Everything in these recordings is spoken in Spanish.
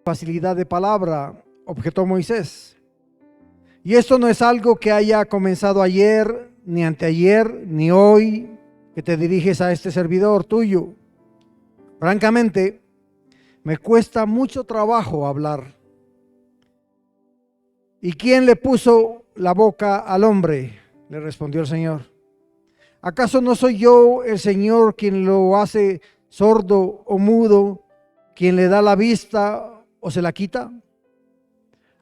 facilidad de palabra, objetó Moisés. Y esto no es algo que haya comenzado ayer, ni anteayer, ni hoy, que te diriges a este servidor tuyo. Francamente, me cuesta mucho trabajo hablar. ¿Y quién le puso la boca al hombre?, le respondió el Señor. ¿Acaso no soy yo el Señor quien lo hace sordo o mudo, quien le da la vista o se la quita?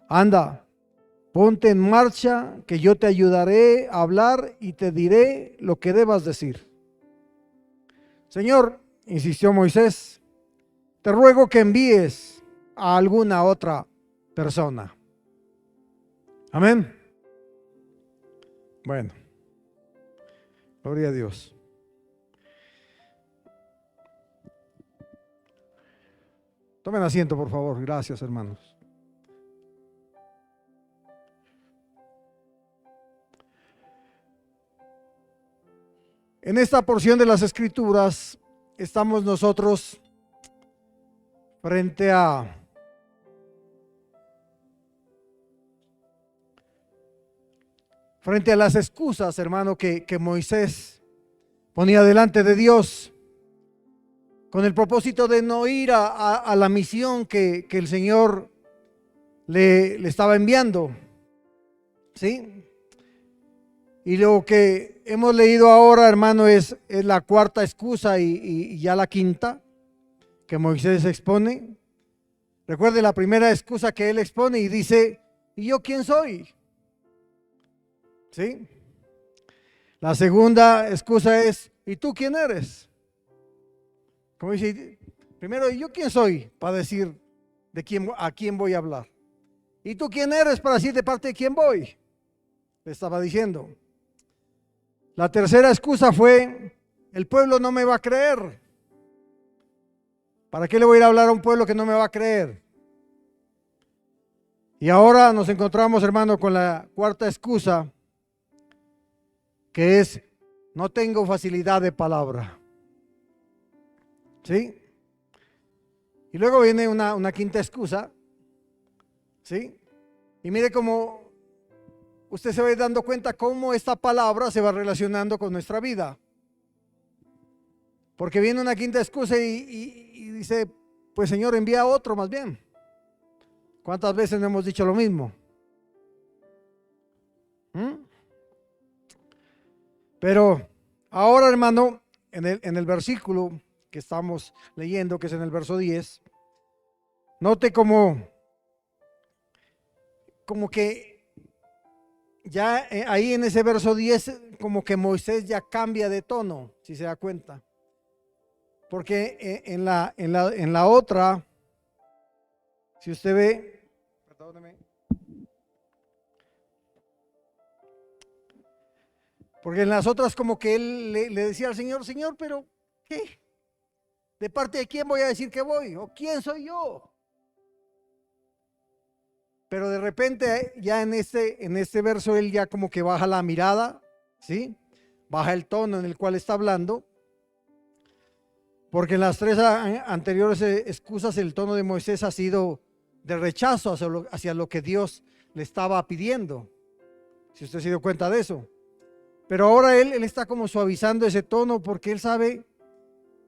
Anda, ponte en marcha, que yo te ayudaré a hablar y te diré lo que debas decir. Señor, insistió Moisés, te ruego que envíes a alguna otra persona. Amén. Bueno, gloria a Dios. Tomen asiento, por favor. Gracias, hermanos. En esta porción de las Escrituras estamos nosotros frente a las excusas, hermano, que Moisés ponía delante de Dios con el propósito de no ir a la misión que el Señor le estaba enviando. ¿Sí? Y lo que hemos leído ahora, hermano, es la cuarta excusa y ya la quinta que Moisés expone. Recuerde la primera excusa que él expone y dice, ¿y yo quién soy? ¿Sí? La segunda excusa es, ¿y tú quién eres? Como dice, primero, ¿y yo quién soy para decir a quién voy a hablar? ¿Y tú quién eres para decir de parte de quién voy? Le estaba diciendo. La tercera excusa fue, el pueblo no me va a creer. ¿Para qué le voy a ir a hablar a un pueblo que no me va a creer? Y ahora nos encontramos, hermano, con la cuarta excusa, que es, no tengo facilidad de palabra. ¿Sí? Y luego viene una quinta excusa. ¿Sí? Y mire cómo usted se va a ir dando cuenta cómo esta palabra se va relacionando con nuestra vida. Porque viene una quinta excusa y dice, pues Señor, envía otro más bien. ¿Cuántas veces no hemos dicho lo mismo? Pero ahora, hermano, en el versículo que estamos leyendo, que es en el verso 10, note como que ya ahí en ese verso 10, como que Moisés ya cambia de tono, si se da cuenta. Porque en la otra, si usted ve, perdóneme, porque en las otras como que él le decía al Señor, Señor, pero ¿qué? ¿De parte de quién voy a decir que voy? ¿O quién soy yo? Pero de repente ya en este verso él ya como que baja la mirada, ¿sí? Baja el tono en el cual está hablando. Porque en las tres anteriores excusas el tono de Moisés ha sido de rechazo hacia lo que Dios le estaba pidiendo. Si usted se dio cuenta de eso. Pero ahora él está como suavizando ese tono porque él sabe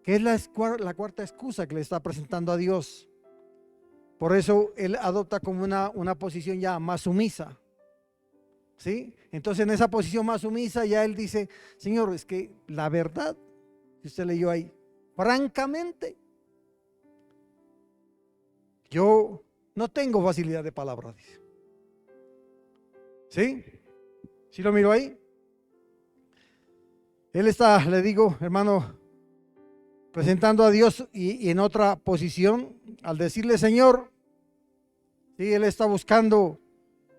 que es la cuarta excusa que le está presentando a Dios. Por eso él adopta como una posición ya más sumisa. ¿Sí? Entonces en esa posición más sumisa ya él dice, Señor, es que la verdad, que usted leyó ahí, francamente, yo no tengo facilidad de palabra, dice. ¿Sí? ¿Sí lo miro ahí? Él está, le digo, hermano, presentando a Dios y en otra posición, al decirle Señor, sí, él está buscando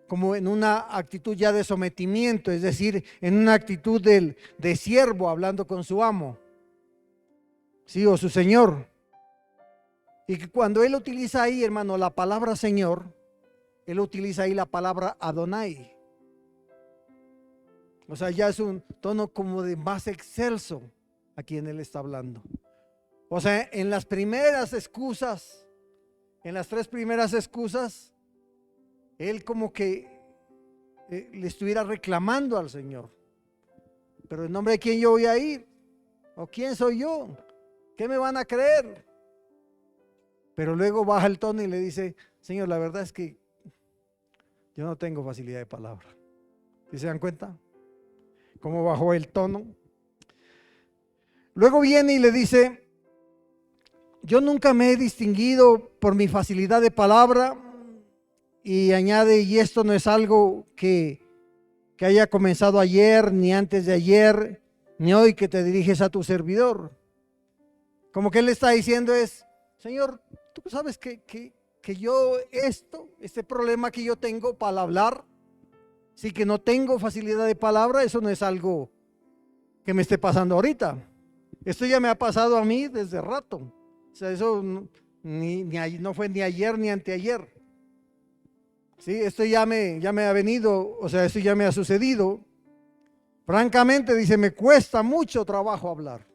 como en una actitud ya de sometimiento, es decir, en una actitud de siervo hablando con su amo, sí, o su Señor. Y que cuando él utiliza ahí, hermano, la palabra Señor, él utiliza ahí la palabra Adonai. O sea, ya es un tono como de más excelso a quien él está hablando. O sea, en las primeras excusas en las 3 primeras excusas, él como que le estuviera reclamando al Señor. Pero en nombre de quién yo voy a ir, o quién soy yo, qué me van a creer. Pero luego baja el tono y le dice: Señor, la verdad es que yo no tengo facilidad de palabra. ¿Sí se dan cuenta? ¿Cómo bajó el tono? Luego viene y le dice: yo nunca me he distinguido por mi facilidad de palabra. Y añade: y esto no es algo que haya comenzado ayer, ni antes de ayer, ni hoy que te diriges a tu servidor. Como que él le está diciendo es: Señor, tú sabes que yo este problema que yo tengo para hablar, sí, que no tengo facilidad de palabra, eso no es algo que me esté pasando ahorita. Esto ya me ha pasado a mí desde rato. O sea, eso no fue ni ayer ni anteayer. Sí, esto ya me ha venido, o sea, esto ya me ha sucedido. Francamente, dice, me cuesta mucho trabajo hablar.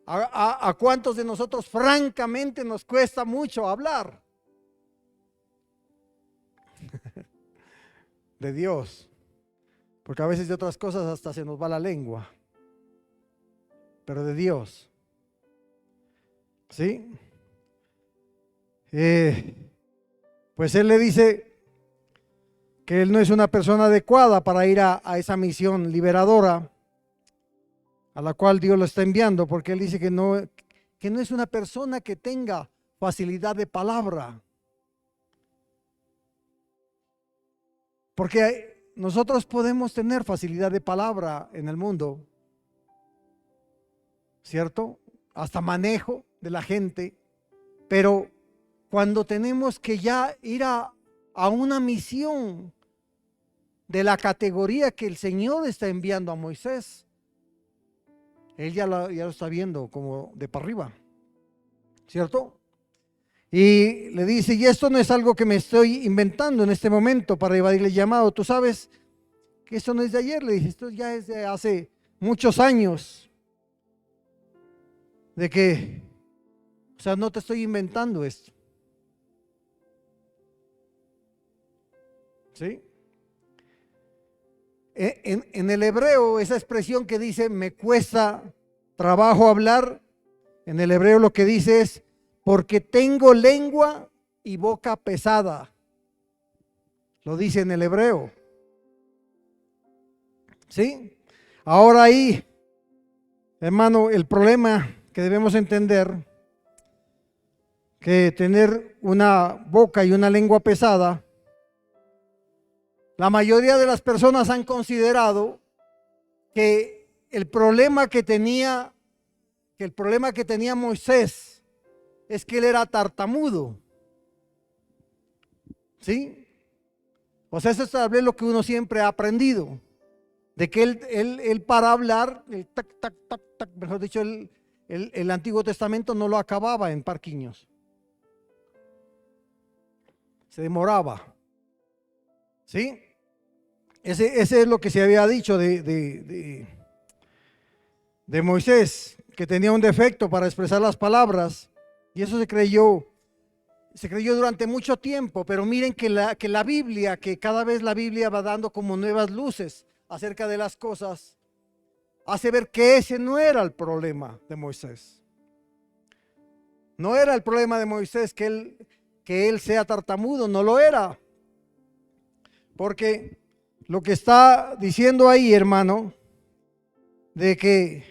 ¿A cuántos de nosotros francamente nos cuesta mucho hablar? De Dios. Porque a veces de otras cosas hasta se nos va la lengua. Pero de Dios. ¿Sí? Pues él le dice que él no es una persona adecuada para ir a esa misión liberadora a la cual Dios lo está enviando, porque él dice que no es una persona que tenga facilidad de palabra. Porque nosotros podemos tener facilidad de palabra en el mundo, ¿cierto? Hasta manejo de la gente, pero cuando tenemos que ya ir a una misión de la categoría que el Señor está enviando a Moisés, él ya lo está viendo como de para arriba, ¿cierto? Y le dice: y esto no es algo que me estoy inventando en este momento para evadir el llamado. Tú sabes que esto no es de ayer, le dice, esto ya es de hace muchos años. De que, o sea, no te estoy inventando esto. ¿Sí? En el hebreo, esa expresión que dice me cuesta trabajo hablar, en el hebreo lo que dice es porque tengo lengua y boca pesada. Lo dice en el hebreo. ¿Sí? Ahora ahí, hermano, el problema que debemos entender, que tener una boca y una lengua pesada, la mayoría de las personas han considerado que el problema que tenía Moisés es que él era tartamudo. ¿Sí? O sea, eso es tal vez lo que uno siempre ha aprendido, de que él para hablar, el tac, tac, tac, tac, mejor dicho, el Antiguo Testamento no lo acababa en parquiños. Se demoraba. ¿Sí? Ese es lo que se había dicho de Moisés, que tenía un defecto para expresar las palabras, y eso se creyó durante mucho tiempo. Pero miren que la Biblia, que cada vez la Biblia va dando como nuevas luces acerca de las cosas, hace ver que ese no era el problema de Moisés. No era el problema de Moisés que él sea tartamudo, no lo era. Porque lo que está diciendo ahí, hermano, de que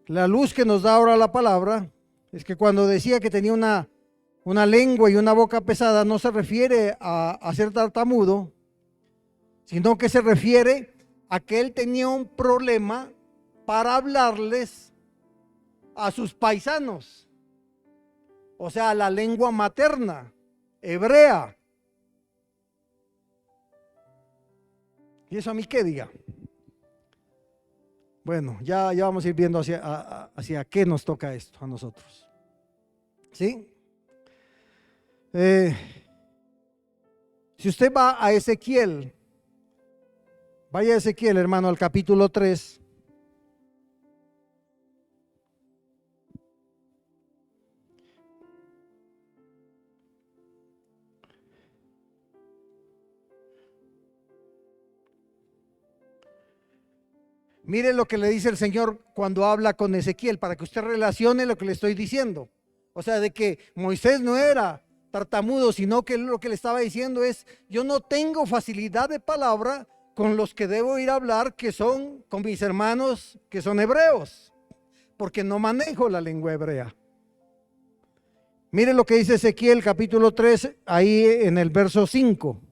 la luz que nos da ahora la palabra, es que cuando decía que tenía una lengua y una boca pesada, no se refiere a ser tartamudo, sino que se refiere a que él tenía un problema para hablarles a sus paisanos, o sea, la lengua materna, hebrea. ¿Y eso a mí qué diga? Bueno, ya vamos a ir viendo hacia qué nos toca esto a nosotros. ¿Sí? Si usted va a Ezequiel, vaya a Ezequiel, hermano, al capítulo 3. Mire lo que le dice el Señor cuando habla con Ezequiel, para que usted relacione lo que le estoy diciendo. O sea, de que Moisés no era tartamudo, sino que lo que le estaba diciendo es, yo no tengo facilidad de palabra con los que debo ir a hablar, que son con mis hermanos que son hebreos, porque no manejo la lengua hebrea. Mire lo que dice Ezequiel capítulo 3, ahí en el verso 5.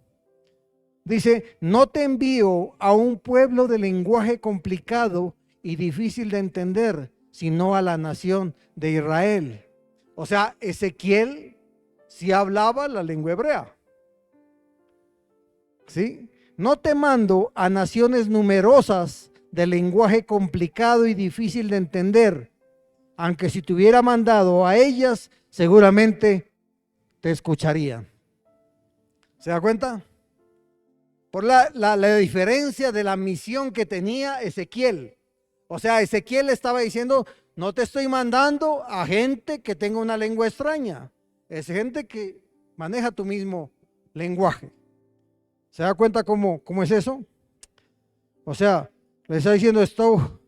Dice, no te envío a un pueblo de lenguaje complicado y difícil de entender, sino a la nación de Israel. O sea, Ezequiel sí hablaba la lengua hebrea. ¿Sí? No te mando a naciones numerosas de lenguaje complicado y difícil de entender, aunque si te hubiera mandado a ellas, seguramente te escucharían. ¿Se da cuenta? Por la diferencia de la misión que tenía Ezequiel. O sea, Ezequiel estaba diciendo, no te estoy mandando a gente que tenga una lengua extraña. Es gente que maneja tu mismo lenguaje. ¿Se da cuenta cómo es eso? O sea, le está diciendo esto,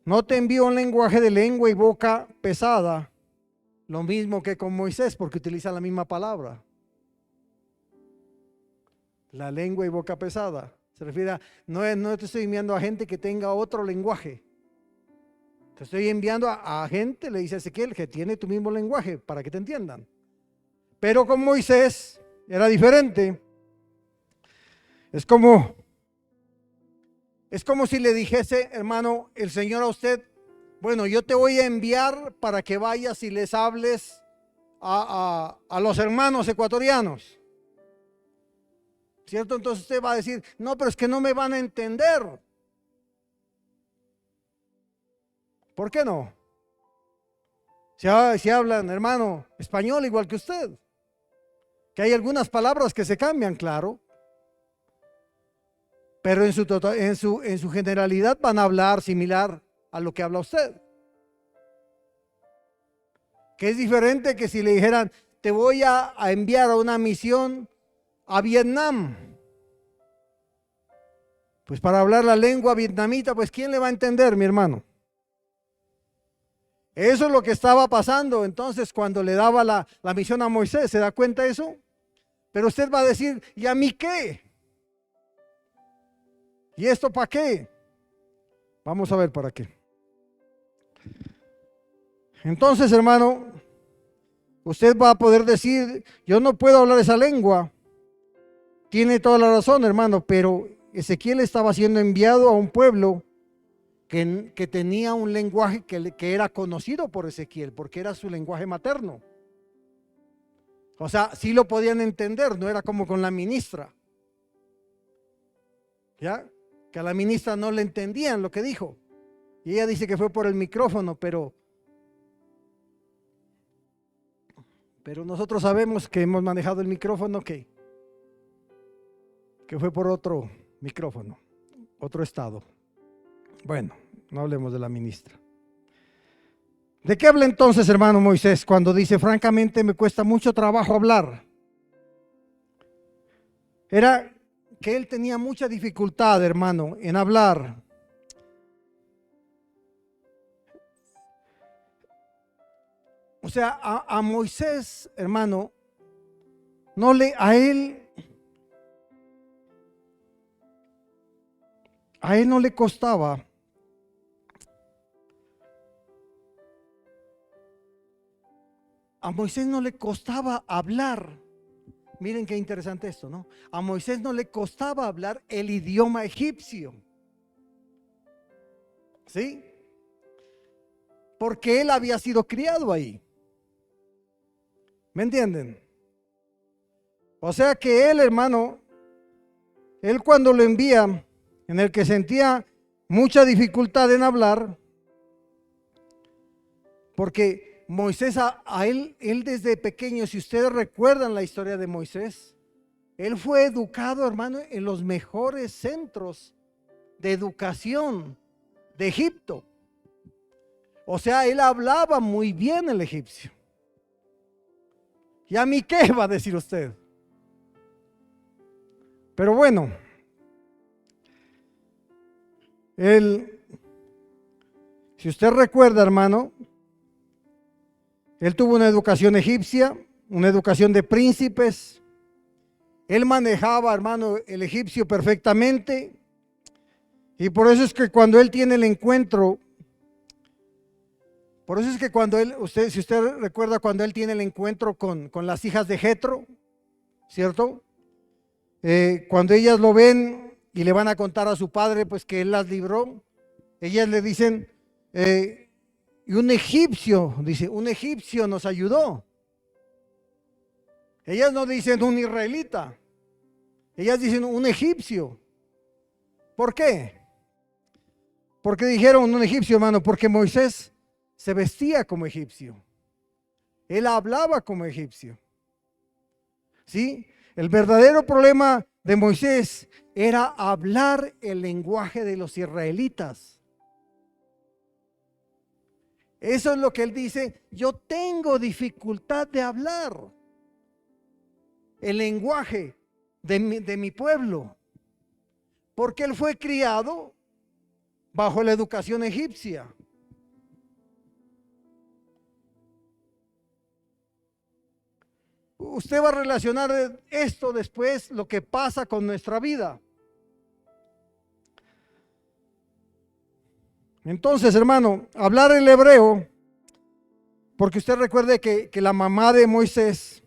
no te envío un lenguaje de lengua y boca pesada, lo mismo que con Moisés, porque utiliza la misma palabra. La lengua y boca pesada. Se refiere a, no te estoy enviando a gente que tenga otro lenguaje. Te estoy enviando a gente, le dice Ezequiel, que tiene tu mismo lenguaje, para que te entiendan. Pero con Moisés era diferente. Es como si le dijese, hermano, el Señor a usted, bueno, yo te voy a enviar para que vayas y les hables a los hermanos ecuatorianos. ¿Cierto? Entonces usted va a decir, no, pero es que no me van a entender. ¿Por qué no? Si hablan, hermano, español igual que usted. Que hay algunas palabras que se cambian, claro. Pero en su generalidad van a hablar similar a lo que habla usted. Que es diferente que si le dijeran, te voy a enviar a una misión a Vietnam. Pues para hablar la lengua vietnamita, pues ¿quién le va a entender, mi hermano? Eso es lo que estaba pasando entonces cuando le daba la misión a Moisés. ¿Se da cuenta de eso? Pero usted va a decir, ¿y a mí qué? ¿Y esto para qué? Vamos a ver para qué. Entonces, hermano, usted va a poder decir, yo no puedo hablar esa lengua. Tiene toda la razón, hermano, pero Ezequiel estaba siendo enviado a un pueblo que tenía un lenguaje que era conocido por Ezequiel, porque era su lenguaje materno. O sea, sí lo podían entender, no era como con la ministra. ¿Ya? Que a la ministra no le entendían lo que dijo. Y ella dice que fue por el micrófono, pero nosotros sabemos que hemos manejado el micrófono que fue por otro micrófono, otro estado. Bueno, no hablemos de la ministra. ¿De qué habla entonces, hermano Moisés, cuando dice, francamente me cuesta mucho trabajo hablar? Era que él tenía mucha dificultad, hermano, en hablar. O sea, a Moisés, hermano, a él no le costaba a Moisés no le costaba hablar. Miren qué interesante esto, ¿no? A Moisés no le costaba hablar el idioma egipcio. ¿Sí? Porque él había sido criado ahí. ¿Me entienden? O sea que él, hermano, él cuando lo envía, en el que sentía mucha dificultad en hablar, porque Moisés a él desde pequeño, si ustedes recuerdan la historia de Moisés, él fue educado, hermano, en los mejores centros de educación de Egipto. O sea, él hablaba muy bien el egipcio. ¿Y a mí qué va a decir usted? Pero bueno, Él, si usted recuerda, hermano, él tuvo una educación egipcia, una educación de príncipes. Él manejaba, hermano, el egipcio perfectamente. Y por eso es que cuando él tiene el encuentro, por eso es que cuando él, si usted recuerda cuando él tiene el encuentro con las hijas de Jetro, ¿cierto? Cuando ellas lo ven y le van a contar a su padre, pues que él las libró, ellas le dicen, y un egipcio, dice, un egipcio nos ayudó. Ellas no dicen un israelita, ellas dicen un egipcio. ¿Por qué? Porque dijeron un egipcio, hermano, porque Moisés se vestía como egipcio. Él hablaba como egipcio. ¿Sí? El verdadero problema de Moisés era hablar el lenguaje de los israelitas. Eso es lo que él dice, yo tengo dificultad de hablar el lenguaje de mi pueblo, porque él fue criado bajo la educación egipcia. Usted va a relacionar esto después, lo que pasa con nuestra vida. Entonces, hermano, hablar el hebreo, porque usted recuerde que la mamá de Moisés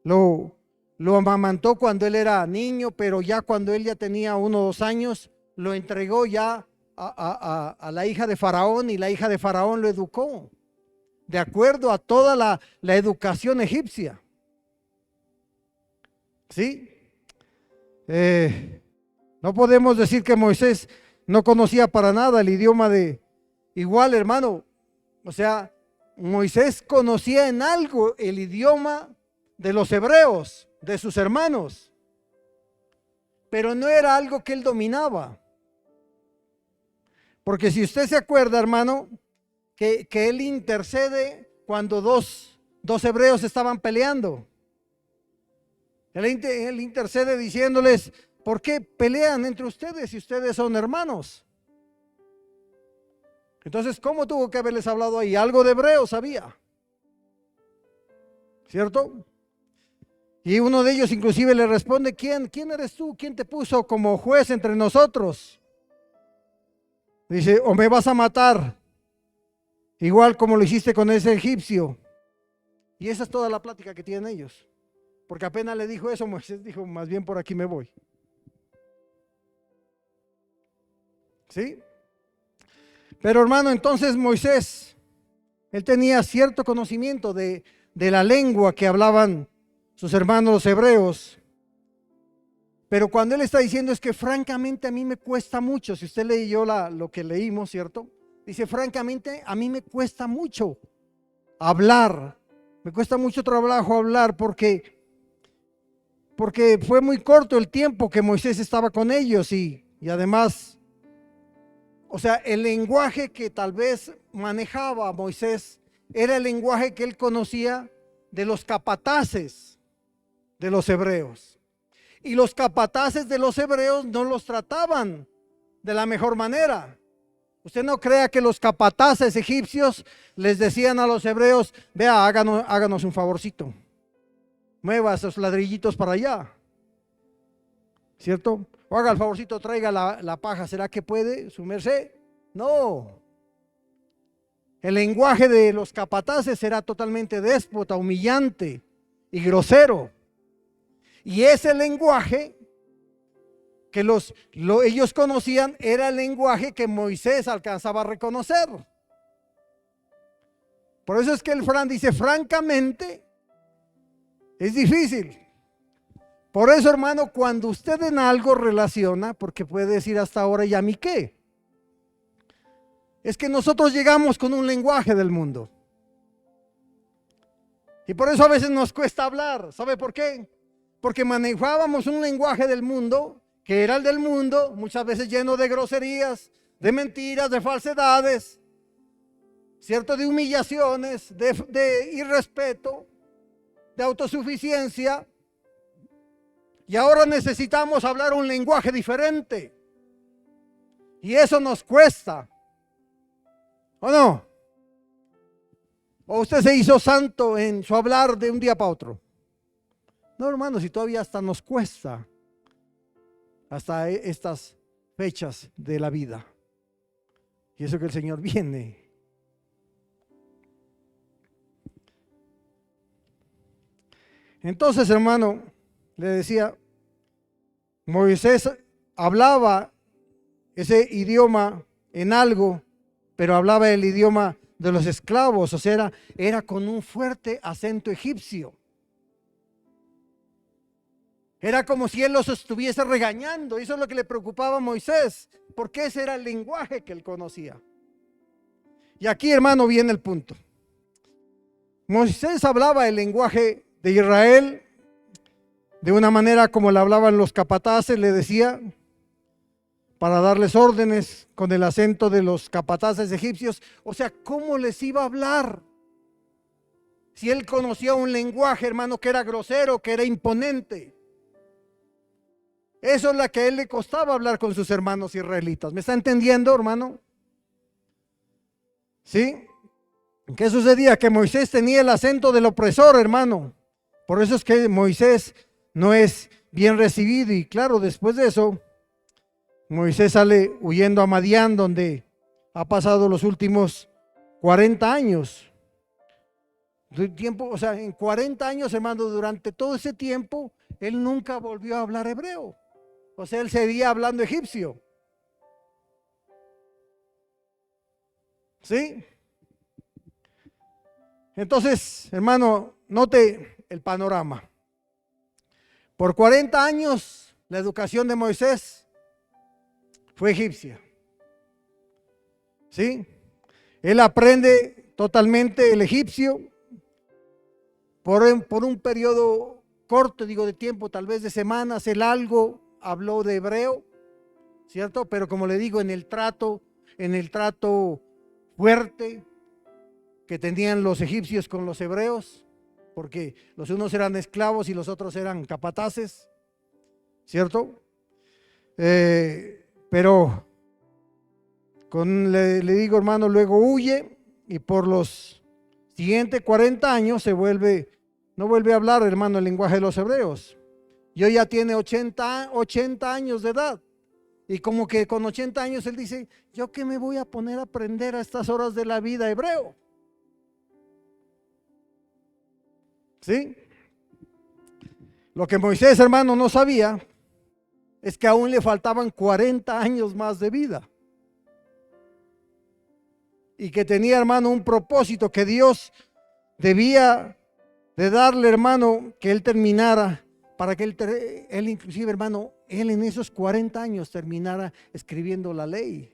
lo amamantó cuando él era niño, pero ya cuando él ya tenía 1 o 2 años, lo entregó ya a la hija de Faraón, y la hija de Faraón lo educó de acuerdo a toda la educación egipcia. ¿Sí? No podemos decir que Moisés no conocía para nada el idioma de... Igual, hermano, o sea, Moisés conocía en algo el idioma de los hebreos, de sus hermanos, pero no era algo que él dominaba. Porque si usted se acuerda, hermano, que él intercede cuando dos hebreos estaban peleando. Él intercede diciéndoles, ¿por qué pelean entre ustedes si ustedes son hermanos? Entonces, ¿cómo tuvo que haberles hablado ahí? Algo de hebreo sabía, ¿cierto? Y uno de ellos inclusive le responde, ¿quién eres tú? ¿Quién te puso como juez entre nosotros? Dice, o me vas a matar, igual como lo hiciste con ese egipcio. Y esa es toda la plática que tienen ellos. Porque apenas le dijo eso, Moisés dijo, más bien por aquí me voy. ¿Sí? Pero hermano, entonces Moisés, él tenía cierto conocimiento de la lengua que hablaban sus hermanos los hebreos. Pero cuando él está diciendo es que francamente a mí me cuesta mucho, si usted leyó lo que leímos, ¿cierto? Dice, francamente a mí me cuesta mucho hablar, me cuesta mucho trabajo hablar porque fue muy corto el tiempo que Moisés estaba con ellos y además, o sea, el lenguaje que tal vez manejaba Moisés era el lenguaje que él conocía de los capataces de los hebreos. Y los capataces de los hebreos no los trataban de la mejor manera. Usted no crea que los capataces egipcios les decían a los hebreos, vea, háganos un favorcito, mueva esos ladrillitos para allá, ¿cierto? O haga el favorcito, traiga la paja, ¿será que puede su merced? No. El lenguaje de los capataces era totalmente déspota, humillante y grosero. Y ese lenguaje que ellos conocían era el lenguaje que Moisés alcanzaba a reconocer. Por eso es que el Fran dice, francamente, es difícil. Por eso, hermano, cuando usted en algo relaciona, porque puede decir hasta ahora, ¿y a mí qué? Es que nosotros llegamos con un lenguaje del mundo. Y por eso a veces nos cuesta hablar. ¿Sabe por qué? Porque manejábamos un lenguaje del mundo, que era el del mundo, muchas veces lleno de groserías, de mentiras, de falsedades, ¿cierto? De humillaciones, de irrespeto, de autosuficiencia. Y ahora necesitamos hablar un lenguaje diferente. Y eso nos cuesta, ¿o no? ¿O usted se hizo santo en su hablar de un día para otro? No, hermanos, si todavía hasta nos cuesta, hasta estas fechas de la vida. Y eso que el Señor viene. Entonces, hermano, le decía, Moisés hablaba ese idioma en algo, pero hablaba el idioma de los esclavos, o sea, era con un fuerte acento egipcio. Era como si él los estuviese regañando, y eso es lo que le preocupaba a Moisés, porque ese era el lenguaje que él conocía. Y aquí, hermano, viene el punto. Moisés hablaba el lenguaje de Israel de una manera como le hablaban los capataces, le decía, para darles órdenes con el acento de los capataces egipcios. O sea, ¿cómo les iba a hablar? Si él conocía un lenguaje, hermano, que era grosero, que era imponente. Eso es lo que a él le costaba hablar con sus hermanos israelitas. ¿Me está entendiendo, hermano? ¿Sí? ¿Qué sucedía? Que Moisés tenía el acento del opresor, hermano. Por eso es que Moisés no es bien recibido. Y claro, después de eso, Moisés sale huyendo a Madián, donde ha pasado los últimos 40 años. O sea, en 40 años, hermano, durante todo ese tiempo, él nunca volvió a hablar hebreo. O sea, él seguía hablando egipcio. ¿Sí? Entonces, hermano, note el panorama. Por 40 años, la educación de Moisés fue egipcia. ¿Sí? Él aprende totalmente el egipcio por un periodo corto, digo, de tiempo, tal vez de semanas. Él algo habló de hebreo, ¿cierto? Pero como le digo, en el trato fuerte que tenían los egipcios con los hebreos, porque los unos eran esclavos y los otros eran capataces, ¿cierto? Pero le digo, hermano, luego huye y por los siguientes 40 años no vuelve a hablar, hermano, el lenguaje de los hebreos. Y hoy ya tiene 80 años de edad. Y como que con 80 años él dice, ¿yo qué me voy a poner a aprender a estas horas de la vida hebreo? ¿Sí? Lo que Moisés, hermano, no sabía es que aún le faltaban 40 años más de vida. Y que tenía, hermano, un propósito que Dios debía de darle, hermano, que él terminara, para que él inclusive, hermano, él en esos 40 años terminara escribiendo la ley.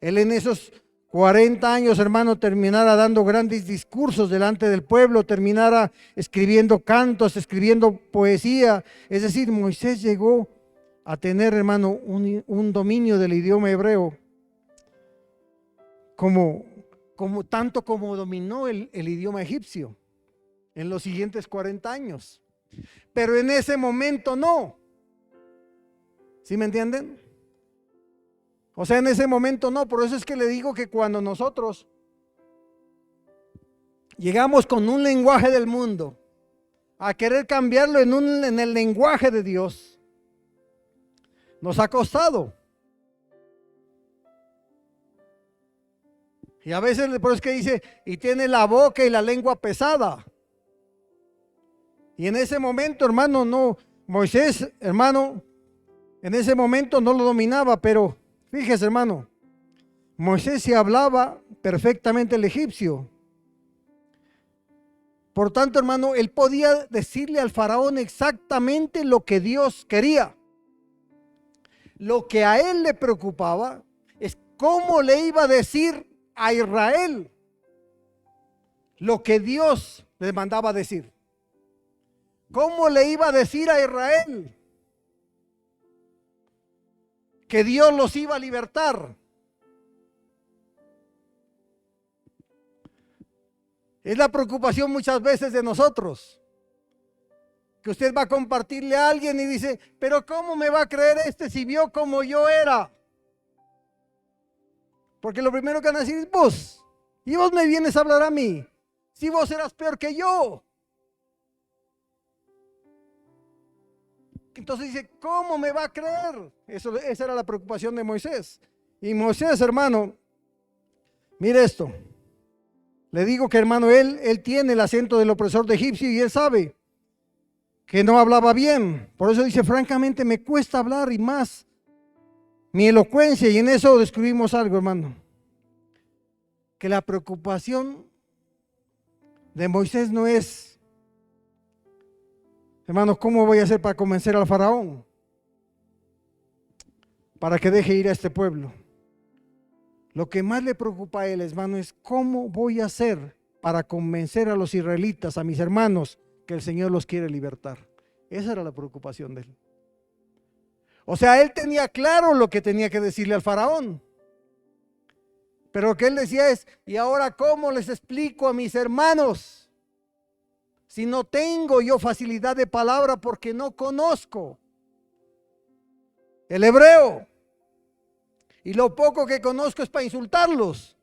Él en esos 40 años, hermano, terminara dando grandes discursos delante del pueblo, terminara escribiendo cantos, escribiendo poesía. Es decir, Moisés llegó a tener, hermano, un dominio del idioma hebreo tanto como dominó el idioma egipcio en los siguientes 40 años. Pero en ese momento no. ¿Sí me entienden? O sea, en ese momento no. Por eso es que le digo que cuando nosotros llegamos con un lenguaje del mundo a querer cambiarlo en el lenguaje de Dios, nos ha costado. Y a veces por eso es que dice, y tiene la boca y la lengua pesada. Y en ese momento, hermano, no, Moisés, hermano, en ese momento no lo dominaba, pero fíjese, hermano, Moisés sí hablaba perfectamente el egipcio. Por tanto, hermano, él podía decirle al faraón exactamente lo que Dios quería. Lo que a él le preocupaba es cómo le iba a decir a Israel lo que Dios le mandaba decir. ¿Cómo le iba a decir a Israel que Dios los iba a libertar? Es la preocupación muchas veces de nosotros, que usted va a compartirle a alguien y dice, pero ¿cómo me va a creer este si vio como yo era? Porque lo primero que van a decir es vos. Y vos me vienes a hablar a mí. Si vos eras peor que yo. Entonces dice, ¿cómo me va a creer? Esa era la preocupación de Moisés. Y Moisés, hermano, mire esto. Le digo que, hermano, él tiene el acento del opresor de egipcio y él sabe que no hablaba bien. Por eso dice, francamente, me cuesta hablar y más mi elocuencia. Y en eso descubrimos algo, hermano. Que la preocupación de Moisés no es, hermano, ¿cómo voy a hacer para convencer al faraón? Para que deje ir a este pueblo. Lo que más le preocupa a él, hermano, es cómo voy a hacer para convencer a los israelitas, a mis hermanos, que el Señor los quiere libertar. Esa era la preocupación de él. O sea, él tenía claro lo que tenía que decirle al faraón. Pero lo que él decía es, ¿y ahora cómo les explico a mis hermanos? Si no tengo yo facilidad de palabra porque no conozco el hebreo. Y lo poco que conozco es para insultarlos.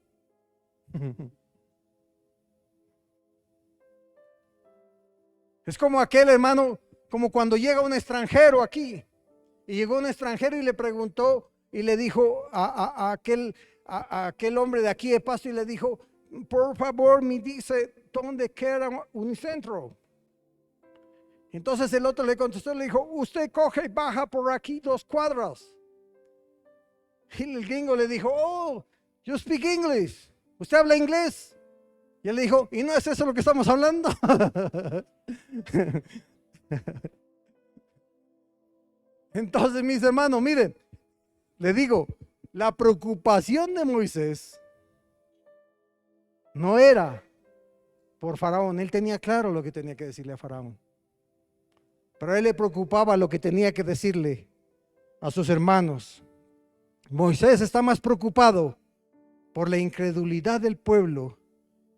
Es como aquel, hermano, como cuando llega un extranjero aquí. Y llegó un extranjero y le preguntó y le dijo a aquel hombre de aquí de Pasto y le dijo, por favor, me dice, ¿dónde queda Unicentro? Entonces el otro le contestó y le dijo, usted coge y baja por aquí 2 cuadras. Y el gringo le dijo, oh, you speak English. ¿Usted habla inglés? Y él le dijo, ¿y no es eso lo que estamos hablando? Entonces, mis hermanos, miren, le digo, la preocupación de Moisés no era por Faraón. Él tenía claro lo que tenía que decirle a Faraón. Pero a él le preocupaba lo que tenía que decirle a sus hermanos. Moisés está más preocupado por la incredulidad del pueblo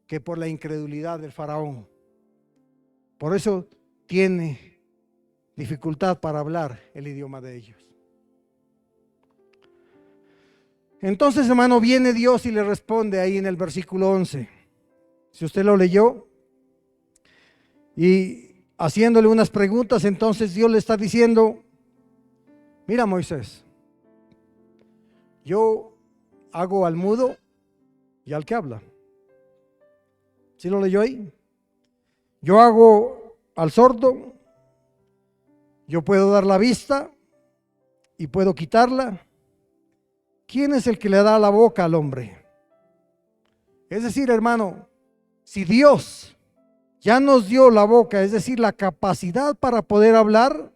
que por la incredulidad del faraón. Por eso tiene dificultad para hablar el idioma de ellos. Entonces, hermano, viene Dios y le responde ahí en el versículo 11. Si usted lo leyó, y haciéndole unas preguntas, entonces Dios le está diciendo, mira, Moisés, yo hago al mudo y al que habla. ¿Sí lo leyó ahí? Yo hago al sordo, yo puedo dar la vista y puedo quitarla. ¿Quién es el que le da la boca al hombre? Es decir, hermano, si Dios ya nos dio la boca, es decir, la capacidad para poder hablar,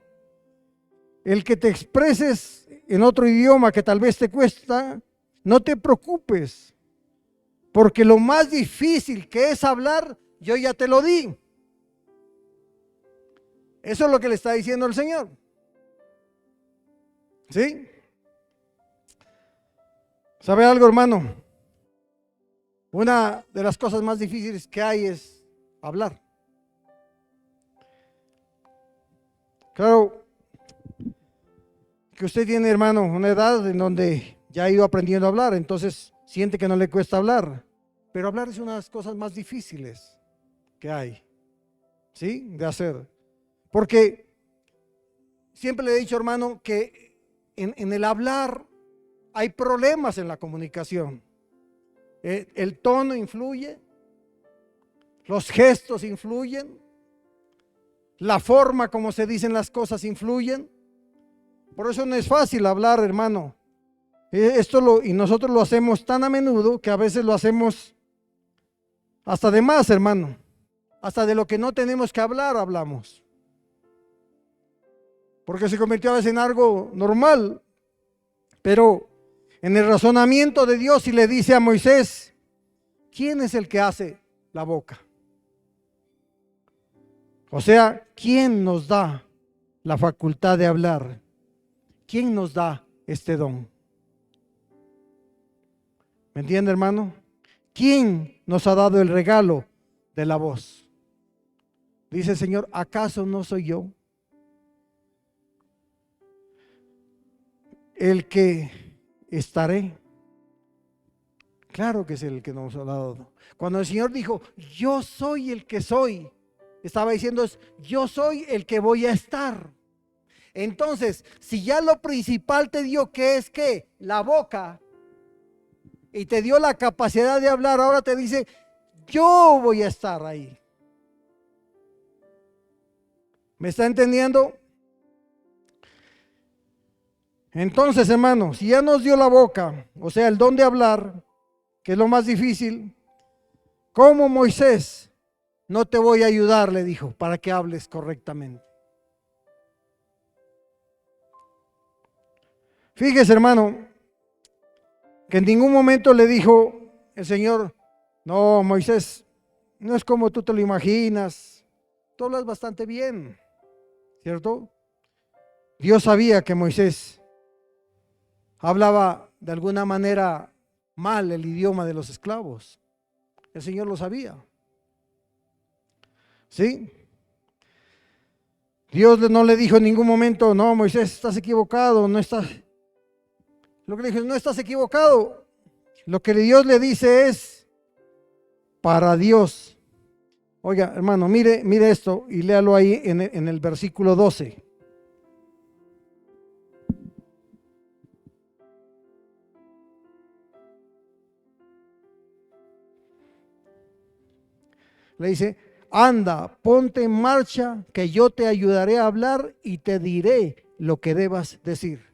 el que te expreses en otro idioma que tal vez te cuesta, no te preocupes, porque lo más difícil que es hablar, yo ya te lo di. Eso es lo que le está diciendo el Señor. ¿Sí? ¿Sabe algo, hermano? Una de las cosas más difíciles que hay es hablar. Claro que usted tiene, hermano, una edad en donde ya ha ido aprendiendo a hablar, entonces siente que no le cuesta hablar. Pero hablar es una de las cosas más difíciles que hay, ¿sí? De hacer. Porque siempre le he dicho, hermano, que en el hablar hay problemas en la comunicación. El tono influye, los gestos influyen, la forma como se dicen las cosas influyen. Por eso no es fácil hablar, hermano. Y nosotros lo hacemos tan a menudo que a veces lo hacemos hasta de más, hermano. Hasta de lo que no tenemos que hablar, hablamos. Porque se convirtió a veces en algo normal. Pero en el razonamiento de Dios, y le dice a Moisés, ¿quién es el que hace la boca? O sea, ¿quién nos da la facultad de hablar? ¿Quién nos da este don? ¿Me entiende, hermano? ¿Quién nos ha dado el regalo de la voz? Dice el Señor, ¿acaso no soy yo el que estaré Claro que es el que nos ha dado. Cuando el Señor dijo, yo soy el que soy, estaba diciendo, yo soy el que voy a estar. Entonces, si ya lo principal te dio, que es que la boca, y te dio la capacidad de hablar, ahora te dice, yo voy a estar ahí. ¿Me está entendiendo? Entonces, hermano, si ya nos dio la boca, o sea, el don de hablar, que es lo más difícil, como Moisés, no te voy a ayudar, le dijo, para que hables correctamente. Fíjese, hermano, que en ningún momento le dijo el Señor, no, Moisés, no es como tú te lo imaginas, tú hablas bastante bien, ¿cierto? Dios sabía que Moisés hablaba de alguna manera mal el idioma de los esclavos. El Señor lo sabía. ¿Sí? Dios no le dijo en ningún momento, no, Moisés, estás equivocado, no estás. Lo que le dijo, no estás equivocado. Lo que Dios le dice es para Dios. Oiga, hermano, mire esto y léalo ahí en el versículo 12. Le dice, anda, ponte en marcha, que yo te ayudaré a hablar y te diré lo que debas decir.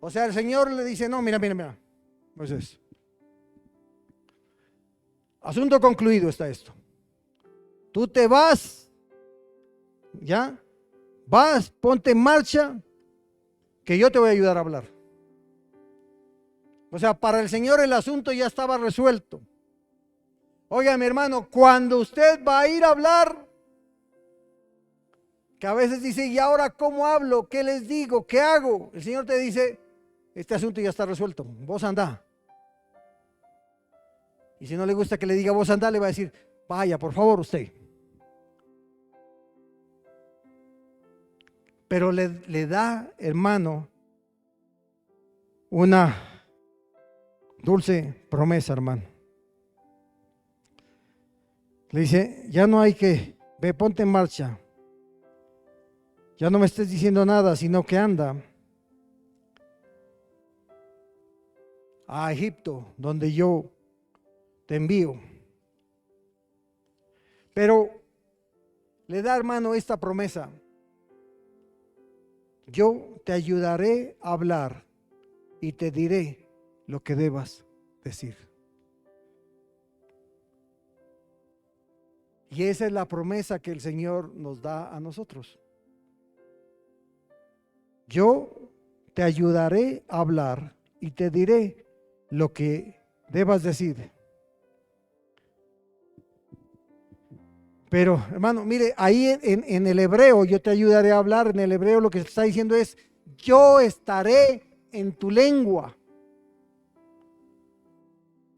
O sea, el Señor le dice, no, mira. Moisés, asunto concluido está esto. Tú te vas, ¿ya? Vas, ponte en marcha, que yo te voy a ayudar a hablar. O sea, para el Señor el asunto ya estaba resuelto. Oiga, mi hermano, cuando usted va a ir a hablar, que a veces dice, ¿y ahora cómo hablo? ¿Qué les digo? ¿Qué hago? El Señor te dice, este asunto ya está resuelto, vos andá. Y si no le gusta que le diga vos andá, le va a decir, vaya, por favor, usted. Pero le da, hermano, una dulce promesa, hermano. Le dice, ya no hay que, ve, ponte en marcha. Ya no me estés diciendo nada, sino que anda a Egipto, donde yo te envío. Pero le da, hermano, esta promesa. Yo te ayudaré a hablar y te diré lo que debas decir. Y esa es la promesa que el Señor nos da a nosotros. Yo te ayudaré a hablar y te diré lo que debas decir. Pero, hermano, mire, ahí en el hebreo, yo te ayudaré a hablar, en el hebreo lo que está diciendo es, yo estaré en tu lengua.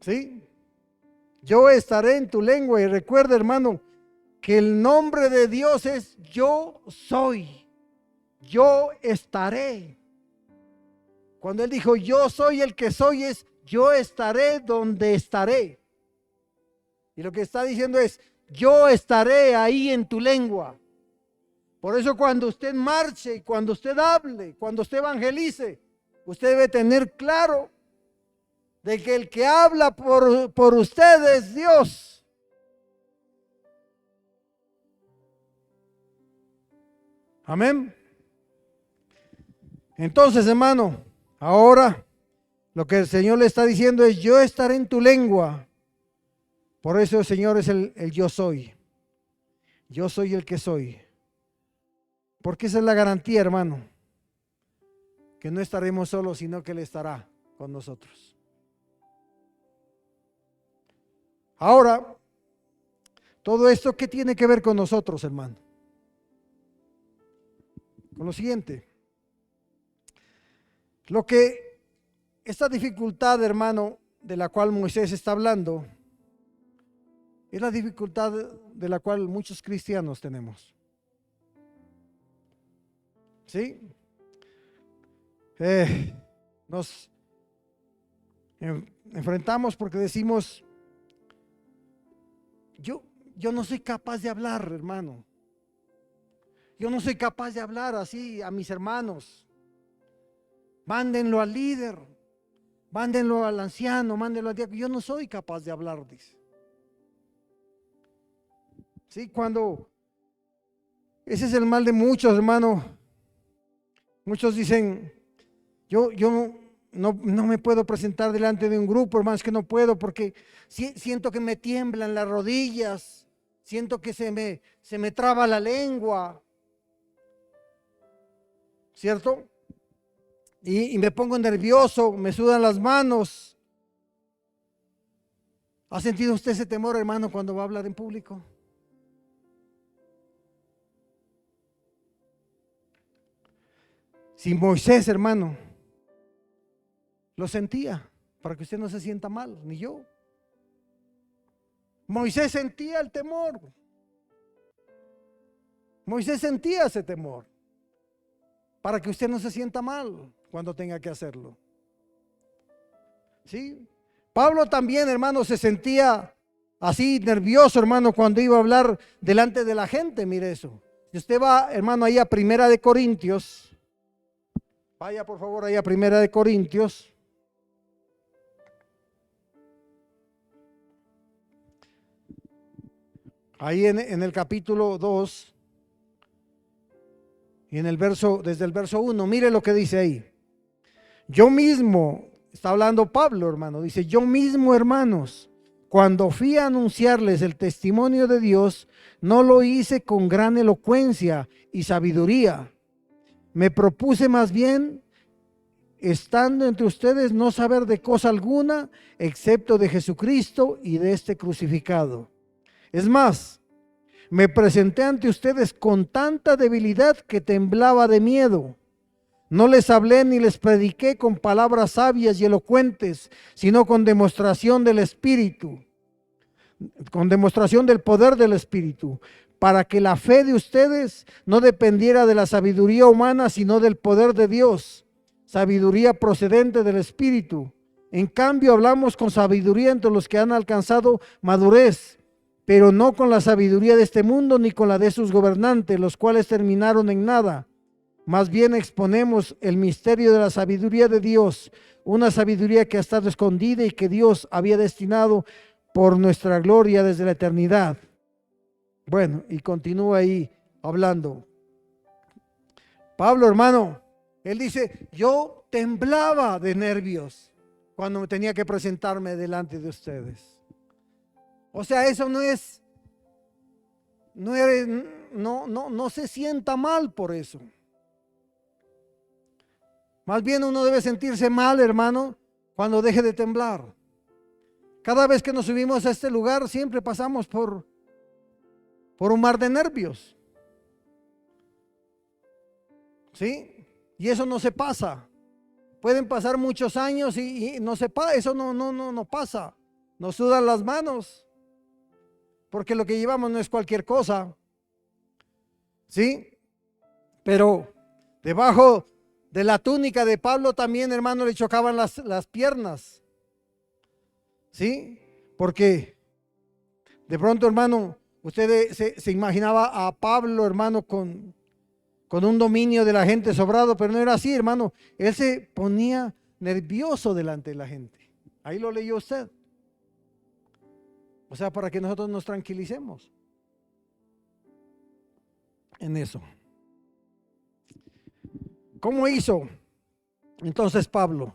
¿Sí? Yo estaré en tu lengua. Y recuerda, hermano, que el nombre de Dios es yo soy. Yo estaré. Cuando Él dijo, yo soy el que soy, es yo estaré donde estaré. Y lo que está diciendo es, yo estaré ahí en tu lengua. Por eso cuando usted marche, cuando usted hable, cuando usted evangelice, usted debe tener claro de que el que habla por usted es Dios. Amén. Entonces, hermano, ahora lo que el Señor le está diciendo es, yo estaré en tu lengua. Por eso el Señor es el yo soy. Yo soy el que soy. Porque esa es la garantía, hermano, que no estaremos solos, sino que Él estará con nosotros. Ahora, todo esto, ¿qué tiene que ver con nosotros, hermano? Con lo siguiente. Lo que esta dificultad, hermano, de la cual Moisés está hablando, es la dificultad de la cual muchos cristianos tenemos. ¿Sí? Nos enfrentamos porque decimos, yo no soy capaz de hablar, hermano. Yo no soy capaz de hablar así a mis hermanos. Mándenlo al líder, mándenlo al anciano, mándenlo al diácono. Yo no soy capaz de hablar, dice. Sí, cuando ese es el mal de muchos, hermano. Muchos dicen, yo no me puedo presentar delante de un grupo, hermano, es que no puedo porque siento que me tiemblan las rodillas, siento que se me traba la lengua, ¿cierto? Y me pongo nervioso, me sudan las manos. ¿Ha sentido usted ese temor, hermano, cuando va a hablar en público? Si Moisés, hermano, lo sentía, para que usted no se sienta mal, ni yo. Moisés sentía el temor. Moisés sentía ese temor, para que usted no se sienta mal cuando tenga que hacerlo. ¿Sí? Pablo también, hermano, se sentía así nervioso, hermano, cuando iba a hablar delante de la gente. Mire eso. Si usted va, hermano, ahí a Primera de Corintios, vaya por favor ahí a Primera de Corintios. Ahí en el capítulo 2 y en el verso, desde el verso 1, mire lo que dice ahí. Yo mismo, está hablando Pablo, hermano, dice, yo mismo, hermanos, cuando fui a anunciarles el testimonio de Dios, no lo hice con gran elocuencia y sabiduría. Me propuse más bien, estando entre ustedes, no saber de cosa alguna, excepto de Jesucristo y de este crucificado. Es más, me presenté ante ustedes con tanta debilidad que temblaba de miedo. No les hablé ni les prediqué con palabras sabias y elocuentes, sino con demostración del Espíritu, con demostración del poder del Espíritu, para que la fe de ustedes no dependiera de la sabiduría humana, sino del poder de Dios, sabiduría procedente del Espíritu. En cambio, hablamos con sabiduría entre los que han alcanzado madurez, pero no con la sabiduría de este mundo ni con la de sus gobernantes, los cuales terminaron en nada. Más bien exponemos el misterio de la sabiduría de Dios, una sabiduría que ha estado escondida y que Dios había destinado por nuestra gloria desde la eternidad. Bueno, y continúa ahí hablando. Pablo, hermano, él dice, yo temblaba de nervios cuando tenía que presentarme delante de ustedes. O sea, eso no se sienta mal por eso. Más bien uno debe sentirse mal, hermano, cuando deje de temblar. Cada vez que nos subimos a este lugar, siempre pasamos por un mar de nervios. ¿Sí? Y eso no se pasa. Pueden pasar muchos años y no se pasa, eso no pasa. Nos sudan las manos. Porque lo que llevamos no es cualquier cosa. ¿Sí? Pero debajo de la túnica de Pablo también, hermano, le chocaban las piernas. ¿Sí? Porque de pronto, hermano, usted se imaginaba a Pablo, hermano, con un dominio de la gente sobrado, pero no era así, hermano. Él se ponía nervioso delante de la gente. Ahí lo leyó usted. O sea, para que nosotros nos tranquilicemos en eso. ¿Cómo hizo entonces Pablo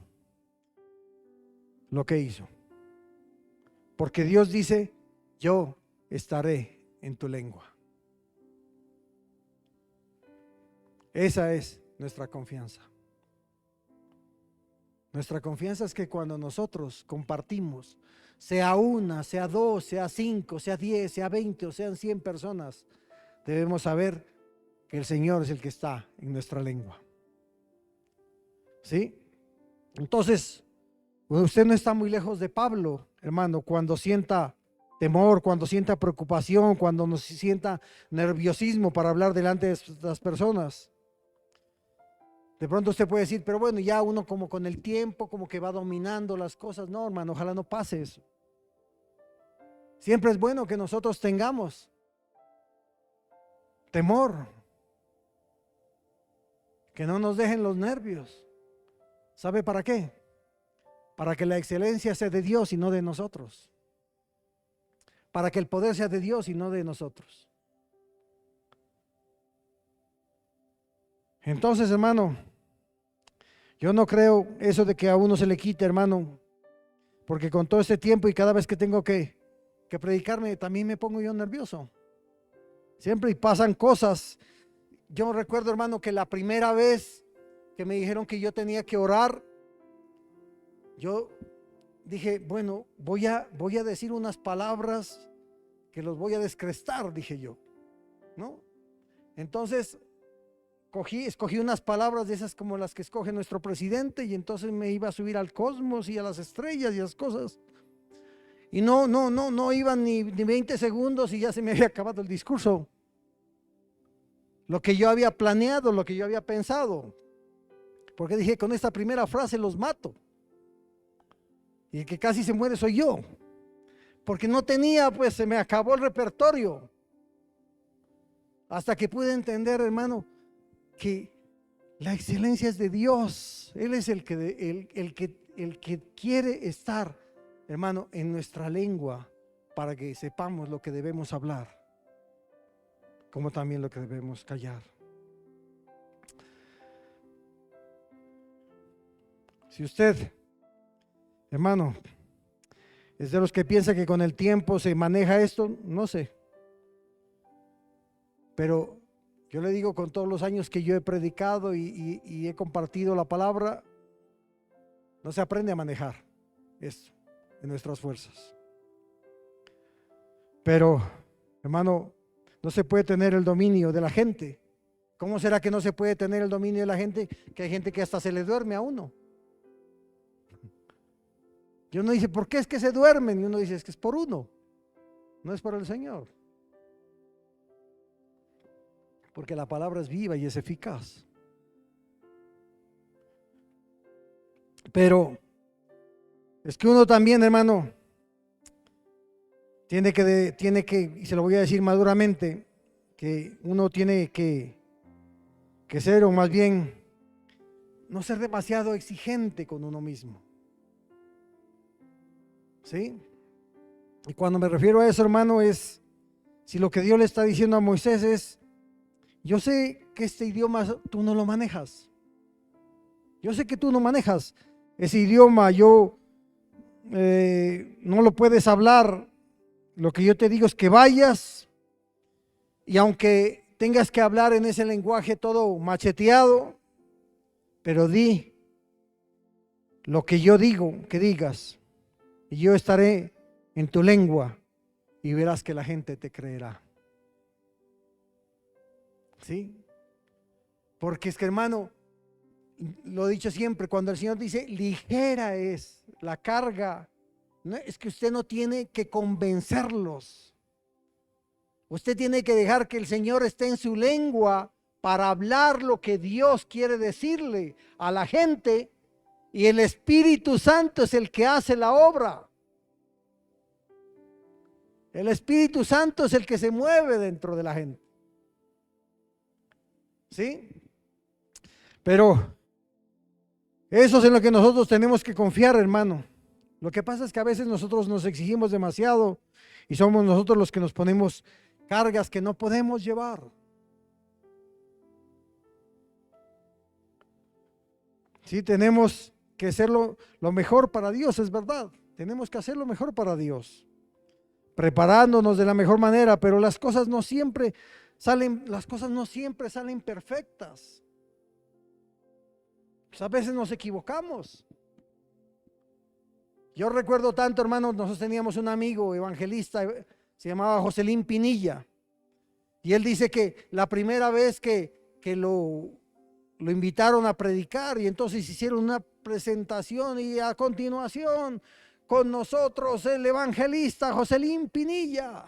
lo que hizo? Porque Dios dice, yo estaré en tu lengua. Esa es nuestra confianza. Nuestra confianza es que cuando nosotros compartimos, sea una, sea dos, sea 5, sea 10, sea 20 o sean 100 personas, debemos saber que el Señor es el que está en nuestra lengua. ¿Sí? Entonces, usted no está muy lejos de Pablo, hermano, cuando sienta temor, cuando sienta preocupación, cuando nos sienta nerviosismo para hablar delante de las personas. De pronto usted puede decir, pero bueno, ya uno como con el tiempo, como que va dominando las cosas. No, hermano, ojalá no pase eso. Siempre es bueno que nosotros tengamos temor, que no nos dejen los nervios. ¿Sabe para qué? Para que la excelencia sea de Dios y no de nosotros. Para que el poder sea de Dios y no de nosotros. Entonces, hermano, yo no creo eso de que a uno se le quite, hermano, porque con todo este tiempo y cada vez que tengo que predicarme, también me pongo yo nervioso. Siempre pasan cosas. Yo recuerdo, hermano, que la primera vez que me dijeron que yo tenía que orar, yo dije, bueno, voy a decir unas palabras que los voy a descrestar, dije yo, ¿no? Entonces escogí unas palabras de esas como las que escoge nuestro presidente, y entonces me iba a subir al cosmos y a las estrellas y las cosas. Y no iban ni 20 segundos y ya se me había acabado el discurso. Lo que yo había planeado, lo que yo había pensado. Porque dije, con esta primera frase los mato. Y el que casi se muere soy yo. Porque no tenía, pues se me acabó el repertorio. Hasta que pude entender, hermano, que la excelencia es de Dios. Él es el que quiere estar, hermano, en nuestra lengua para que sepamos lo que debemos hablar, como también lo que debemos callar. Si usted, hermano, es de los que piensa que con el tiempo se maneja esto, no sé. Pero yo le digo, con todos los años que yo he predicado y he compartido la palabra, no se aprende a manejar esto en nuestras fuerzas. Pero, hermano, no se puede tener el dominio de la gente. ¿Cómo será que no se puede tener el dominio de la gente? Que hay gente que hasta se le duerme a uno. Y uno dice, ¿por qué es que se duermen? Y uno dice, es que es por uno, no es por el Señor. Porque la palabra es viva y es eficaz. Pero es que uno también, hermano, tiene que, y se lo voy a decir maduramente, que uno tiene que ser, o más bien, no ser demasiado exigente con uno mismo. ¿Sí? Y cuando me refiero a eso, hermano, es, si lo que Dios le está diciendo a Moisés es, yo sé que este idioma tú no lo manejas. Yo sé que tú no manejas ese idioma, no lo puedes hablar. Lo que yo te digo es que vayas, y aunque tengas que hablar en ese lenguaje todo macheteado, pero di lo que yo digo que digas, y yo estaré en tu lengua y verás que la gente te creerá. ¿Sí? Porque es que, hermano, lo he dicho siempre, cuando el Señor dice ligera es la carga, no, es que usted no tiene que convencerlos. Usted tiene que dejar que el Señor esté en su lengua para hablar lo que Dios quiere decirle a la gente, y el Espíritu Santo es el que hace la obra. El Espíritu Santo es el que se mueve dentro de la gente. ¿Sí? Pero eso es en lo que nosotros tenemos que confiar, hermano. Lo que pasa es que a veces nosotros nos exigimos demasiado y somos nosotros los que nos ponemos cargas que no podemos llevar. Sí, tenemos que hacerlo lo mejor para Dios, es verdad. Tenemos que hacer lo mejor para Dios, preparándonos de la mejor manera, pero las cosas no siempre salen perfectas. Pues a veces nos equivocamos. Yo recuerdo tanto, hermanos, nosotros teníamos un amigo evangelista, se llamaba Joselín Pinilla, y él dice que la primera vez que lo invitaron a predicar, y entonces hicieron una presentación, y a continuación con nosotros el evangelista Joselín Pinilla,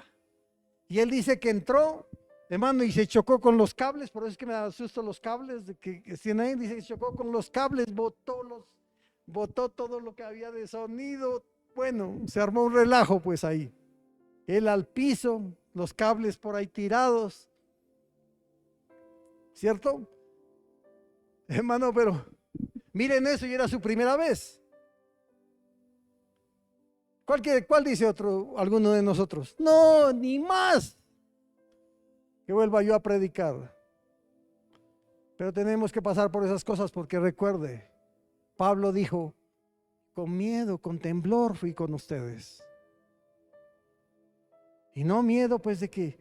y él dice que entró, hermano, y se chocó con los cables, por eso es que me da susto los cables, de que tiene ahí, dice que chocó con los cables, botó todo lo que había de sonido. Bueno, se armó un relajo pues ahí. Él al piso, los cables por ahí tirados, ¿cierto? Hermano, pero miren eso, y era su primera vez. ¿Cuál dice alguno de nosotros? No, ni más que vuelva yo a predicar. Pero tenemos que pasar por esas cosas, porque recuerde, Pablo dijo, con miedo, con temblor fui con ustedes. Y no miedo pues de que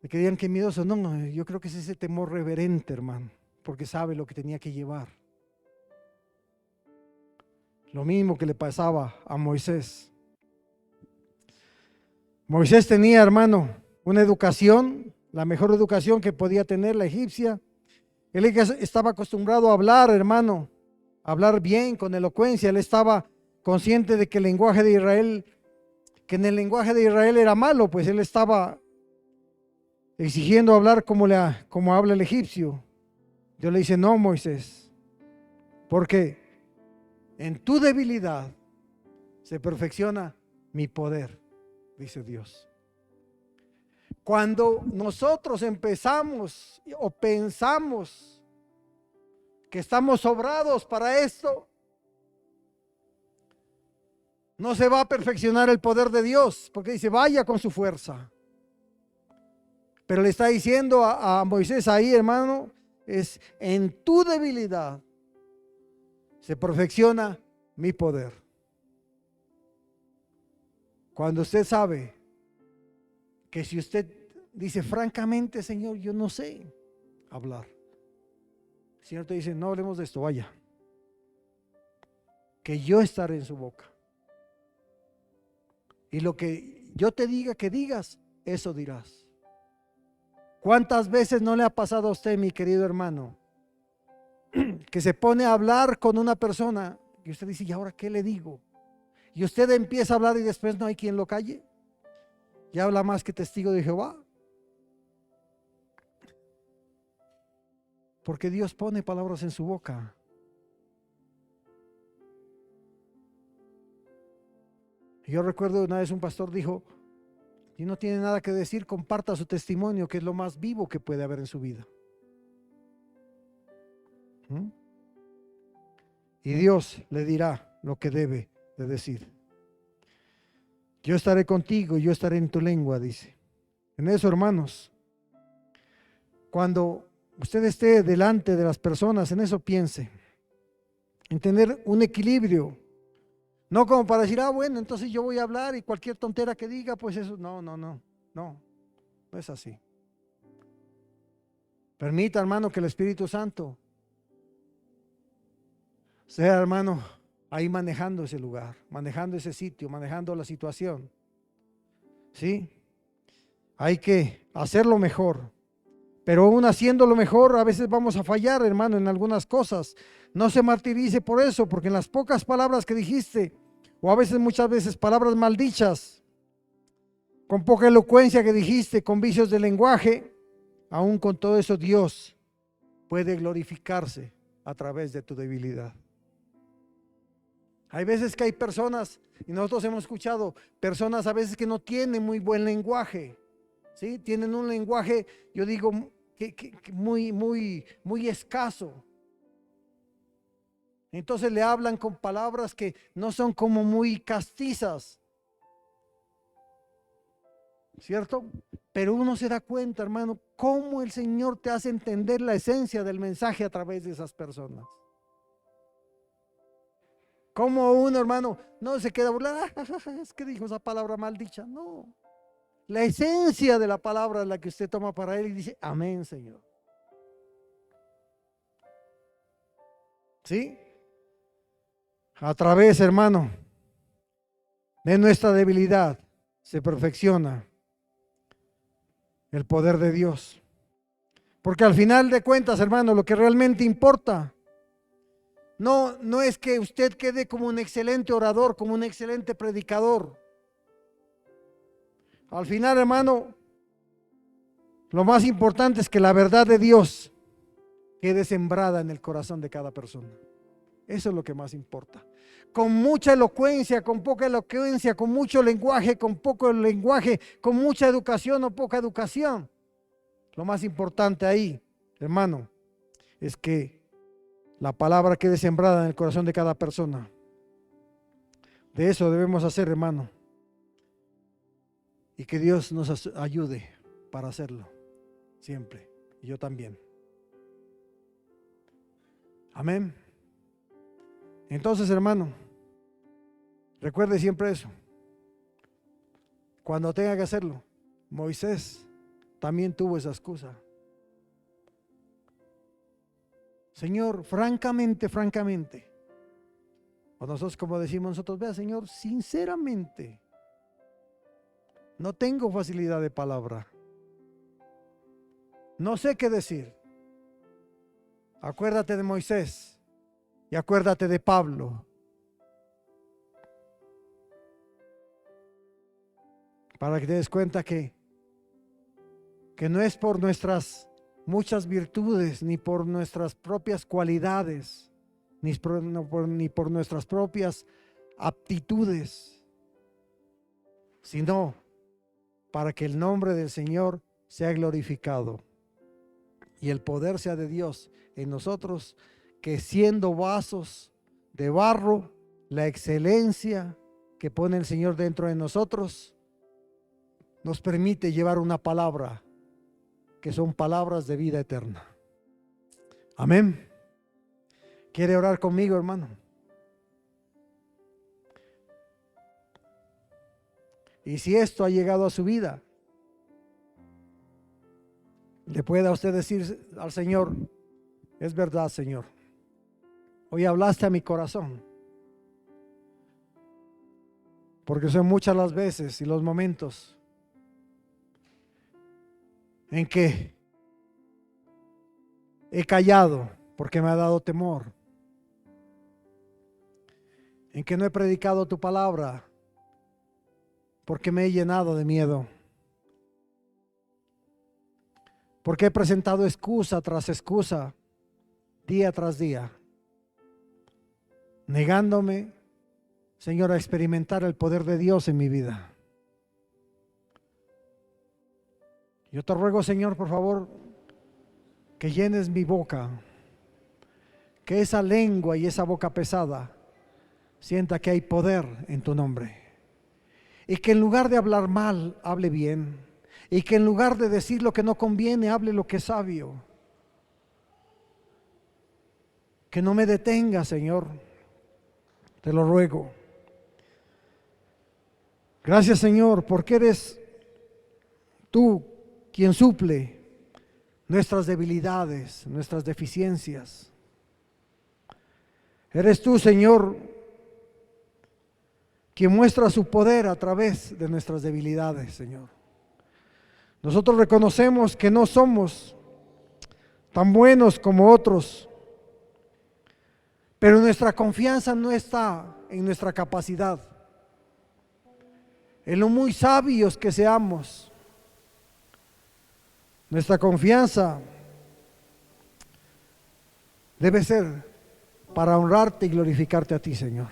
digan que miedoso, no, yo creo que es ese temor reverente, hermano, porque sabe lo que tenía que llevar. Lo mismo que le pasaba a Moisés. Moisés tenía, hermano, una educación, la mejor educación que podía tener la egipcia. Él estaba acostumbrado a hablar, hermano, a hablar bien, con elocuencia. Él estaba consciente de que el lenguaje de Israel, que en el lenguaje de Israel era malo, pues él estaba exigiendo hablar como habla el egipcio. Dios le dice, no, Moisés, porque en tu debilidad se perfecciona mi poder, dice Dios. Cuando nosotros empezamos o pensamos que estamos sobrados para esto, no se va a perfeccionar el poder de Dios, porque dice, vaya con su fuerza. Pero le está diciendo a Moisés ahí, hermano, es en tu debilidad se perfecciona mi poder. Cuando usted sabe que si usted dice francamente, Señor, yo no sé hablar. El Señor te dice, no hablemos de esto, vaya. Que yo estaré en su boca. Y lo que yo te diga que digas, eso dirás. ¿Cuántas veces no le ha pasado a usted, mi querido hermano, que se pone a hablar con una persona y usted dice, ¿y ahora qué le digo? Y usted empieza a hablar y después no hay quien lo calle? Y habla más que testigo de Jehová. Porque Dios pone palabras en su boca. Yo recuerdo una vez un pastor dijo, si no tiene nada que decir, comparta su testimonio, que es lo más vivo que puede haber en su vida. Y Dios le dirá lo que debe de decir. Yo estaré contigo, yo estaré en tu lengua, dice. En eso, hermanos, cuando usted esté delante de las personas, en eso piense, en tener un equilibrio. No como para decir, bueno, entonces yo voy a hablar y cualquier tontera que diga, pues eso, no es así. Permita, hermano, que el Espíritu Santo sea, hermano, ahí manejando ese lugar, manejando ese sitio, manejando la situación. ¿Sí? Hay que hacerlo mejor. Pero aún haciéndolo mejor, a veces vamos a fallar, hermano, en algunas cosas. No se martirice por eso, porque en las pocas palabras que dijiste, o a veces, muchas veces, palabras maldichas, con poca elocuencia que dijiste, con vicios de lenguaje, aún con todo eso Dios puede glorificarse a través de tu debilidad. Hay veces que hay personas, y nosotros hemos escuchado, personas a veces que no tienen muy buen lenguaje, ¿sí? Tienen un lenguaje, yo digo, que muy escaso. Entonces le hablan con palabras que no son como muy castizas, ¿cierto? Pero uno se da cuenta, hermano, cómo el Señor te hace entender la esencia del mensaje a través de esas personas. Cómo uno, hermano, no se queda burlando, es que dijo esa palabra maldicha. No, la esencia de la palabra es la que usted toma para él y dice, amén, Señor. ¿Sí? A través, hermano, de nuestra debilidad se perfecciona el poder de Dios. Porque al final de cuentas, hermano, lo que realmente importa no es que usted quede como un excelente orador, como un excelente predicador. Al final, hermano, Lo más importante es que la verdad de Dios quede sembrada en el corazón de cada persona. Eso es lo que más importa. Con mucha elocuencia, con poca elocuencia, con mucho lenguaje, con poco lenguaje, con mucha educación o poca educación. Lo más importante ahí, hermano, es que la palabra quede sembrada en el corazón de cada persona. De eso debemos hacer, hermano. Y que Dios nos ayude para hacerlo. Siempre. Y yo también. Amén. Entonces, hermano, recuerde siempre eso. Cuando tenga que hacerlo, Moisés también tuvo esa excusa. Señor, francamente, o nosotros como decimos nosotros, vea Señor, sinceramente, no tengo facilidad de palabra. No sé qué decir. Acuérdate de Moisés y acuérdate de Pablo. Para que te des cuenta que no es por nuestras muchas virtudes, ni por nuestras propias cualidades, ni por nuestras propias aptitudes, sino para que el nombre del Señor sea glorificado y el poder sea de Dios en nosotros, que siendo vasos de barro, la excelencia que pone el Señor dentro de nosotros nos permite llevar una palabra que son palabras de vida eterna. Amén. ¿Quiere orar conmigo, hermano? Y si esto ha llegado a su vida, le pueda usted decir al Señor, es verdad, Señor, hoy hablaste a mi corazón. Porque son muchas las veces y los momentos en que he callado porque me ha dado temor, en que no he predicado tu palabra porque me he llenado de miedo, porque he presentado excusa tras excusa, día tras día, negándome, Señor, a experimentar el poder de Dios en mi vida. Yo te ruego, Señor, por favor, que llenes mi boca, que esa lengua y esa boca pesada sienta que hay poder en tu nombre, y que en lugar de hablar mal, hable bien, y que en lugar de decir lo que no conviene, hable lo que es sabio. Que no me detenga, Señor, te lo ruego. Gracias, Señor, porque eres tú quien suple nuestras debilidades, nuestras deficiencias. Eres tú, Señor, quien muestra su poder a través de nuestras debilidades, Señor. Nosotros reconocemos que no somos tan buenos como otros, pero nuestra confianza no está en nuestra capacidad, en lo muy sabios que seamos. Nuestra confianza debe ser para honrarte y glorificarte a ti, Señor.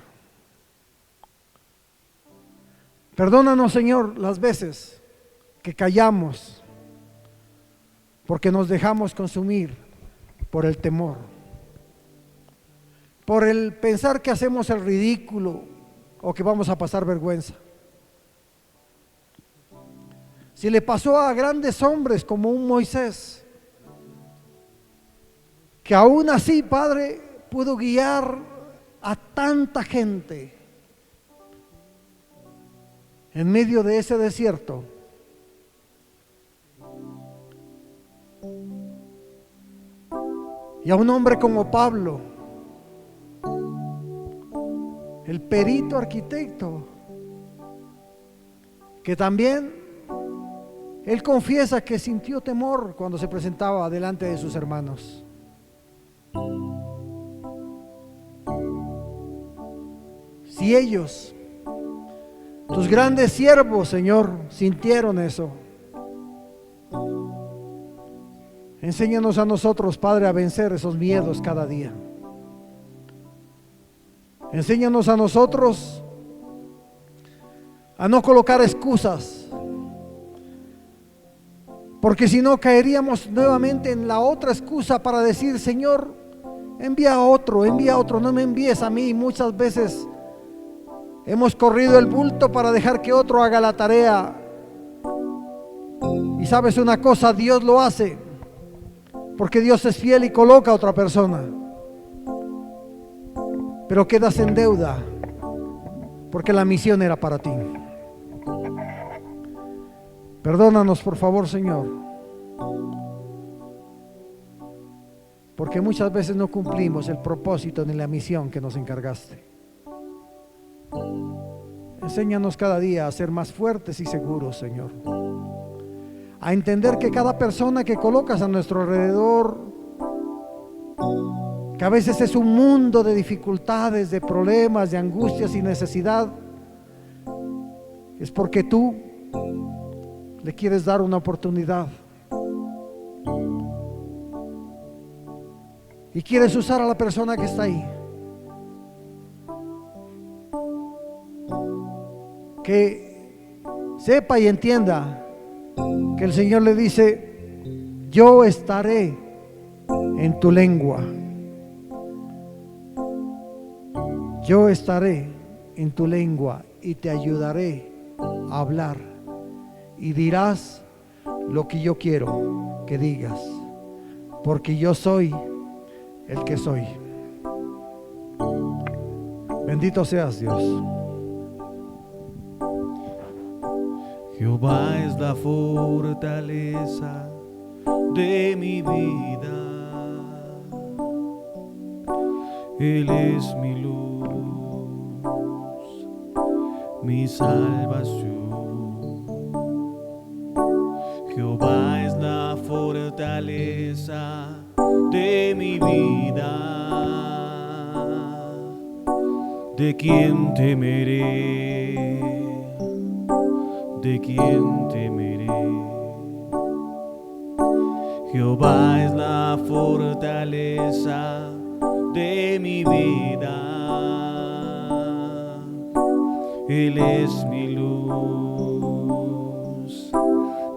Perdónanos, Señor, las veces que callamos porque nos dejamos consumir por el temor, por el pensar que hacemos el ridículo o que vamos a pasar vergüenza. Si le pasó a grandes hombres como un Moisés, que aún así, Padre, pudo guiar a tanta gente en medio de ese desierto, y a un hombre como Pablo, el perito arquitecto, que también él confiesa que sintió temor cuando se presentaba delante de sus hermanos. Si ellos, tus grandes siervos, Señor, sintieron eso, Enséñanos a nosotros, Padre, a vencer esos miedos cada día. Enséñanos a nosotros a no colocar excusas, porque si no caeríamos nuevamente en la otra excusa para decir: Señor, envía a otro, no me envíes a mí. Muchas veces hemos corrido el bulto para dejar que otro haga la tarea. Y sabes una cosa, Dios lo hace, porque Dios es fiel y coloca a otra persona. Pero quedas en deuda, porque la misión era para ti. Perdónanos, por favor, Señor, porque muchas veces no cumplimos el propósito ni la misión que nos encargaste. Enséñanos cada día a ser más fuertes y seguros, Señor, a entender que cada persona que colocas a nuestro alrededor, que a veces es un mundo de dificultades, de problemas, de angustias y necesidad, es porque tú le quieres dar una oportunidad y quieres usar a la persona que está ahí, que sepa y entienda que el Señor le dice: yo estaré en tu lengua, yo estaré en tu lengua y te ayudaré a hablar, y dirás lo que yo quiero que digas, porque yo soy el que soy. Bendito seas, Dios. Jehová es la fortaleza de mi vida, Él es mi luz, mi salvación. Jehová es la fortaleza de mi vida, ¿de quién temeré? ¿De quién temeré? Jehová es la fortaleza de mi vida, Él es mi luz,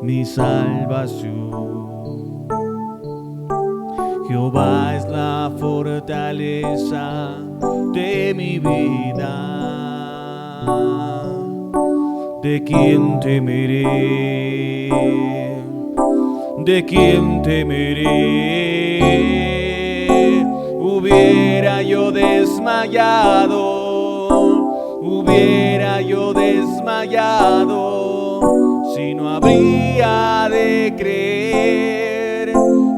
mi salvación. Jehová es la fortaleza de mi vida, ¿de quién temeré? ¿De quién temeré? Hubiera yo desmayado, hubiera yo desmayado, si no habría de creer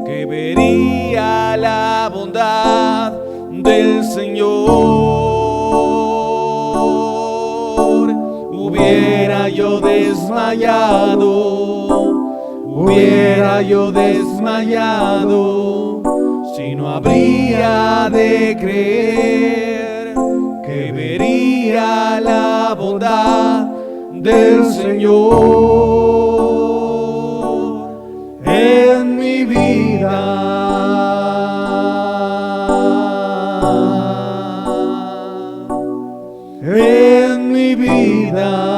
que vería la bondad del Señor. Hubiera yo desmayado, hubiera yo desmayado, si no habría de creer que vería la bondad del Señor en mi vida. En mi vida.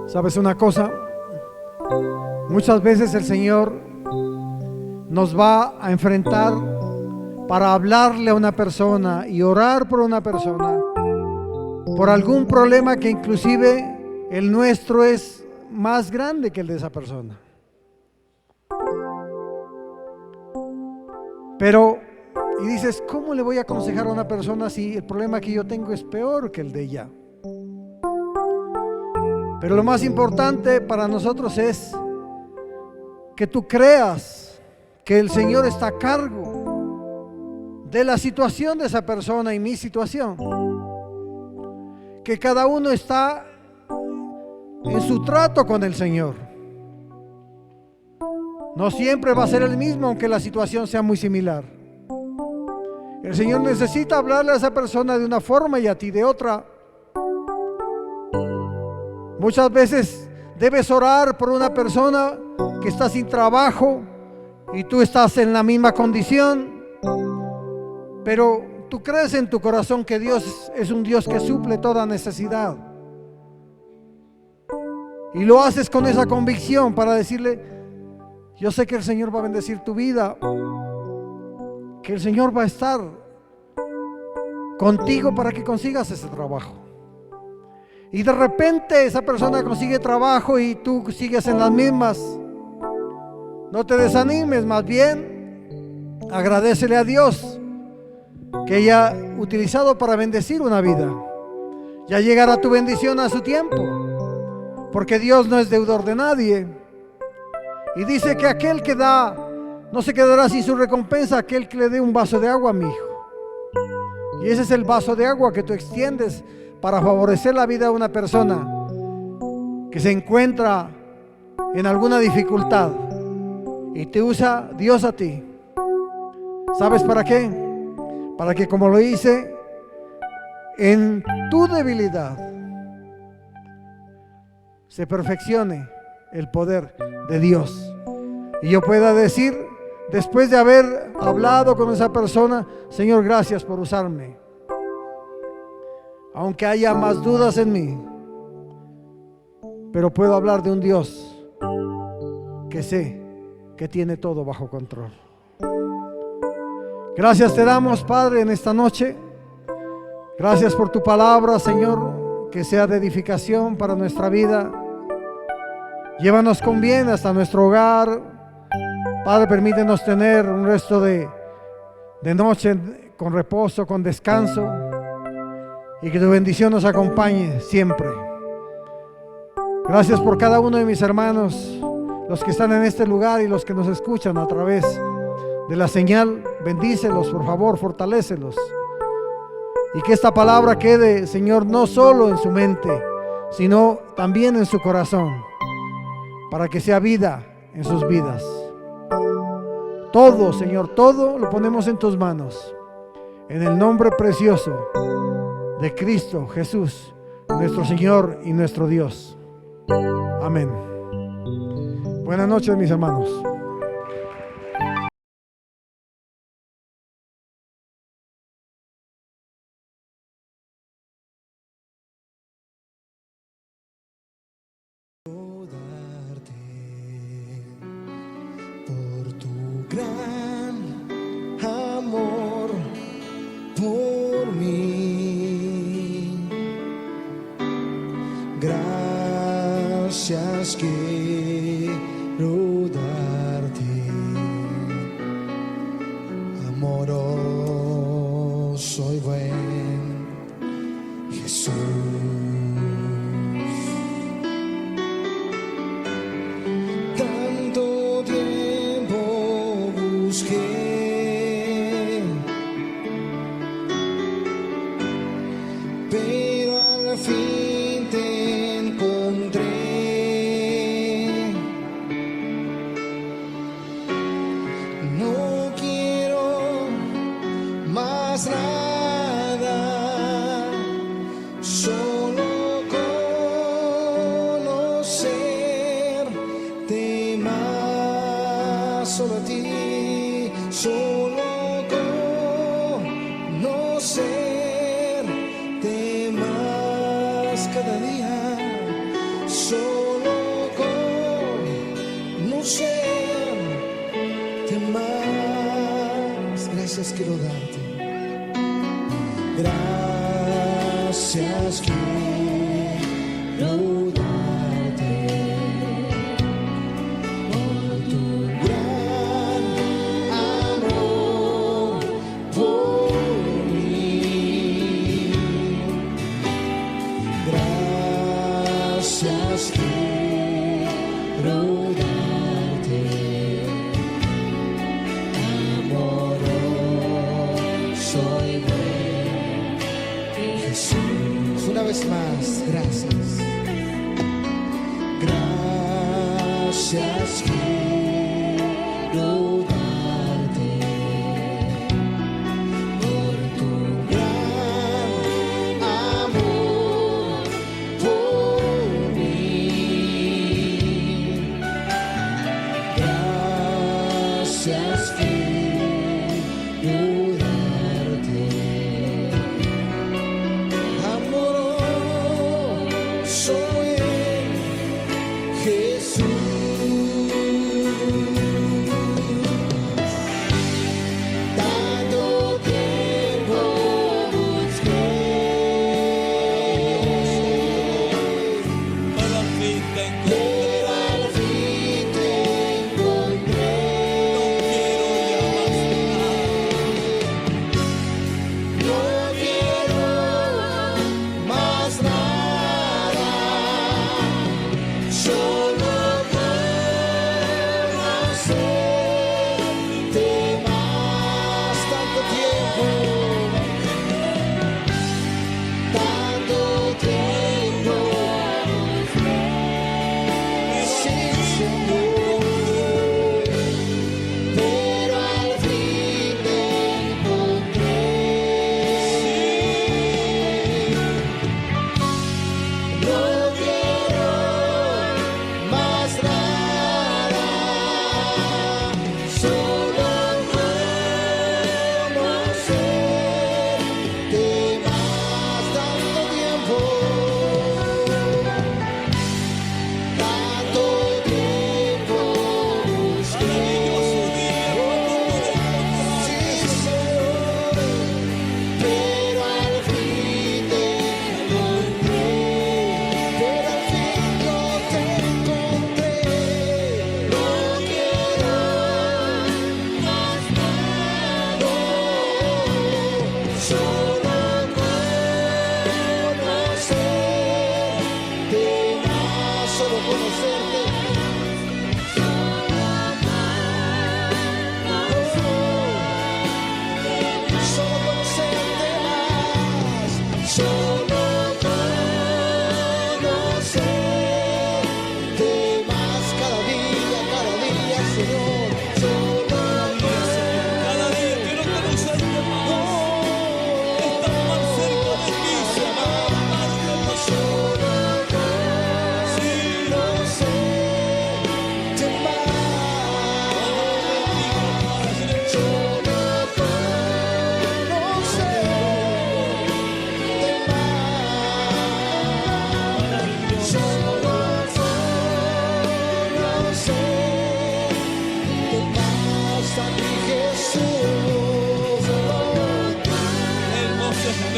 ¿Sabes una cosa? Muchas veces el Señor nos va a enfrentar para hablarle a una persona y orar por una persona por algún problema que inclusive el nuestro es más grande que el de esa persona. Pero, y dices, ¿cómo le voy a aconsejar a una persona si el problema que yo tengo es peor que el de ella? Pero lo más importante para nosotros es que tú creas que el Señor está a cargo de la situación de esa persona y mi situación. Que cada uno está en su trato con el Señor. No siempre va a ser el mismo, aunque la situación sea muy similar. El Señor necesita hablarle a esa persona de una forma y a ti de otra. Muchas veces debes orar por una persona que está sin trabajo y tú estás en la misma condición, pero tú crees en tu corazón que Dios es un Dios que suple toda necesidad. Y lo haces con esa convicción para decirle: yo sé que el Señor va a bendecir tu vida, que el Señor va a estar contigo para que consigas ese trabajo. Y de repente esa persona consigue trabajo y tú sigues en las mismas. No te desanimes, más bien agradécele a Dios que haya utilizado para bendecir una vida. Ya llegará tu bendición a su tiempo, porque Dios no es deudor de nadie. Y dice que aquel que da no se quedará sin su recompensa, aquel que le dé un vaso de agua a mi hijo. Y ese es el vaso de agua que tú extiendes para favorecer la vida de una persona que se encuentra en alguna dificultad, y te usa Dios a ti. ¿Sabes para qué? Para que, como lo hice, en tu debilidad se perfeccione el poder de Dios. Y yo pueda decir, después de haber hablado con esa persona: Señor, gracias por usarme. Aunque haya más dudas en mí, pero puedo hablar de un Dios que sé que tiene todo bajo control. Gracias te damos, Padre, en esta noche. Gracias por tu palabra, Señor, que sea de edificación para nuestra vida. Llévanos con bien hasta nuestro hogar. Padre, permítenos tener un resto de noche con reposo, con descanso, y que tu bendición nos acompañe siempre. Gracias por cada uno de mis hermanos, los que están en este lugar y los que nos escuchan a través de la señal. Bendícelos, por favor, fortalécelos. Y que esta palabra quede, Señor, no solo en su mente, sino también en su corazón, para que sea vida en sus vidas. Todo, Señor, todo lo ponemos en tus manos, en el nombre precioso de Cristo Jesús, nuestro Señor y nuestro Dios. Amén. Buenas noches, mis hermanos. Por tu gran amor por mí, gracias quiero darte, amoroso y buen Jesús. Tanto tiempo busqué, pero al fin te encontré. No quiero más nada, solo conocerte más, solo a ti, solo conocerte más cada día, solo conocerte más. Gracias quiero darte, gracias quiero darte por tu gran amor por mí. Gracias quiero darte, amoroso y buen Jesús. Una vez más, gracias. Gracias quiero darte por tu gran amor por mí.